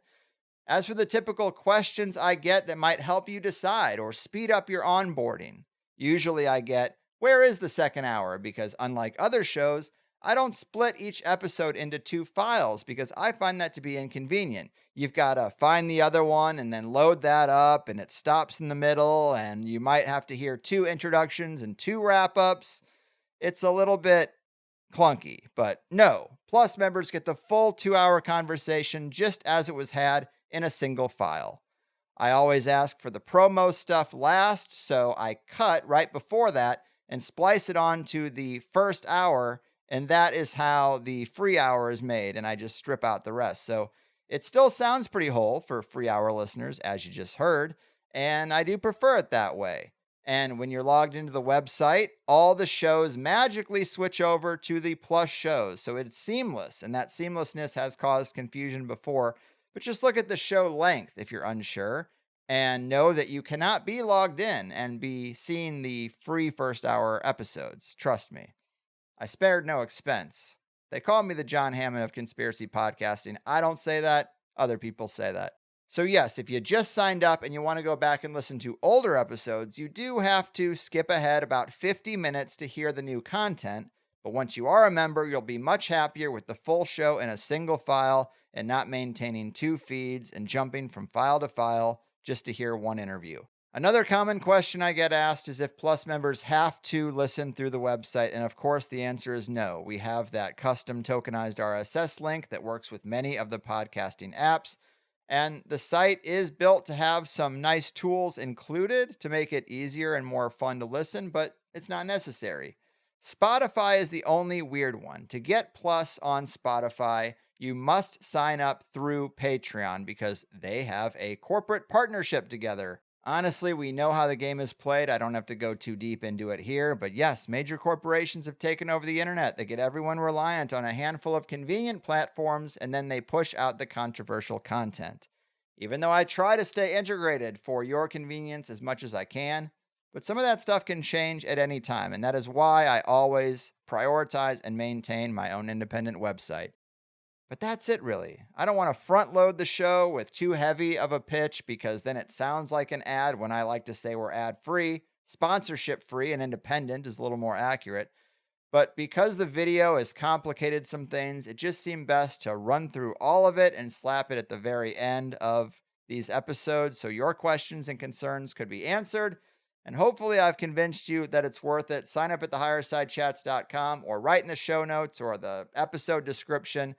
As for the typical questions I get that might help you decide or speed up your onboarding, usually I get, where is the second hour? Because unlike other shows, I don't split each episode into 2 files because I find that to be inconvenient. You've got to find the other one and then load that up, and it stops in the middle, and you might have to hear 2 introductions and 2 wrap-ups. It's a little bit clunky, but no. Plus members get the full 2-hour conversation just as it was had in a single file. I always ask for the promo stuff last, so I cut right before that and splice it onto the first hour, and that is how the free hour is made, and I just strip out the rest. So it still sounds pretty whole for free hour listeners, as you just heard, and I do prefer it that way. And when you're logged into the website, all the shows magically switch over to the plus shows, so it's seamless, and that seamlessness has caused confusion before. But just look at the show length if you're unsure, and know that you cannot be logged in and be seeing the free first hour episodes. Trust me. I spared no expense. They call me the John Hammond of conspiracy podcasting. I don't say that. Other people say that. So yes, if you just signed up and you want to go back and listen to older episodes, you do have to skip ahead about 50 minutes to hear the new content. But once you are a member, you'll be much happier with the full show in a single file and not maintaining 2 feeds and jumping from file to file just to hear one interview. Another common question I get asked is if Plus members have to listen through the website, and of course the answer is no. We have that custom tokenized RSS link that works with many of the podcasting apps, and the site is built to have some nice tools included to make it easier and more fun to listen, but it's not necessary. Spotify is the only weird one. To get Plus on Spotify, you must sign up through Patreon because they have a corporate partnership together. Honestly, we know how the game is played. I don't have to go too deep into it here, but yes, major corporations have taken over the internet. They get everyone reliant on a handful of convenient platforms, and then they push out the controversial content. Even though I try to stay integrated for your convenience as much as I can, but some of that stuff can change at any time, and that is why I always prioritize and maintain my own independent website. But that's it, really. I don't want to front load the show with too heavy of a pitch because then it sounds like an ad when I like to say we're ad free. Sponsorship free and independent is a little more accurate. But because the video has complicated some things, it just seemed best to run through all of it and slap it at the very end of these episodes so your questions and concerns could be answered. And hopefully I've convinced you that it's worth it. Sign up at thehighersidechats.com or right in the show notes or the episode description.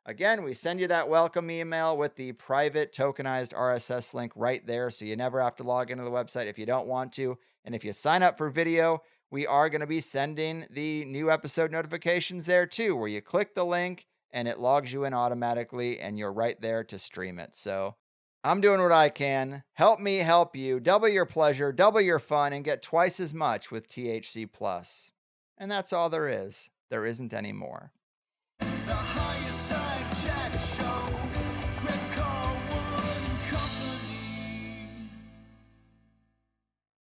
Again, we send you that welcome email with the private tokenized RSS link right there, so you never have to log into the website if you don't want to. And if you sign up for video, we are going to be sending the new episode notifications there too, where you click the link and it logs you in automatically and you're right there to stream it. So I'm doing what I can. Help me help you. Double your pleasure, double your fun, and get twice as much with THC Plus. And that's all there is. There isn't any more. The higher side chat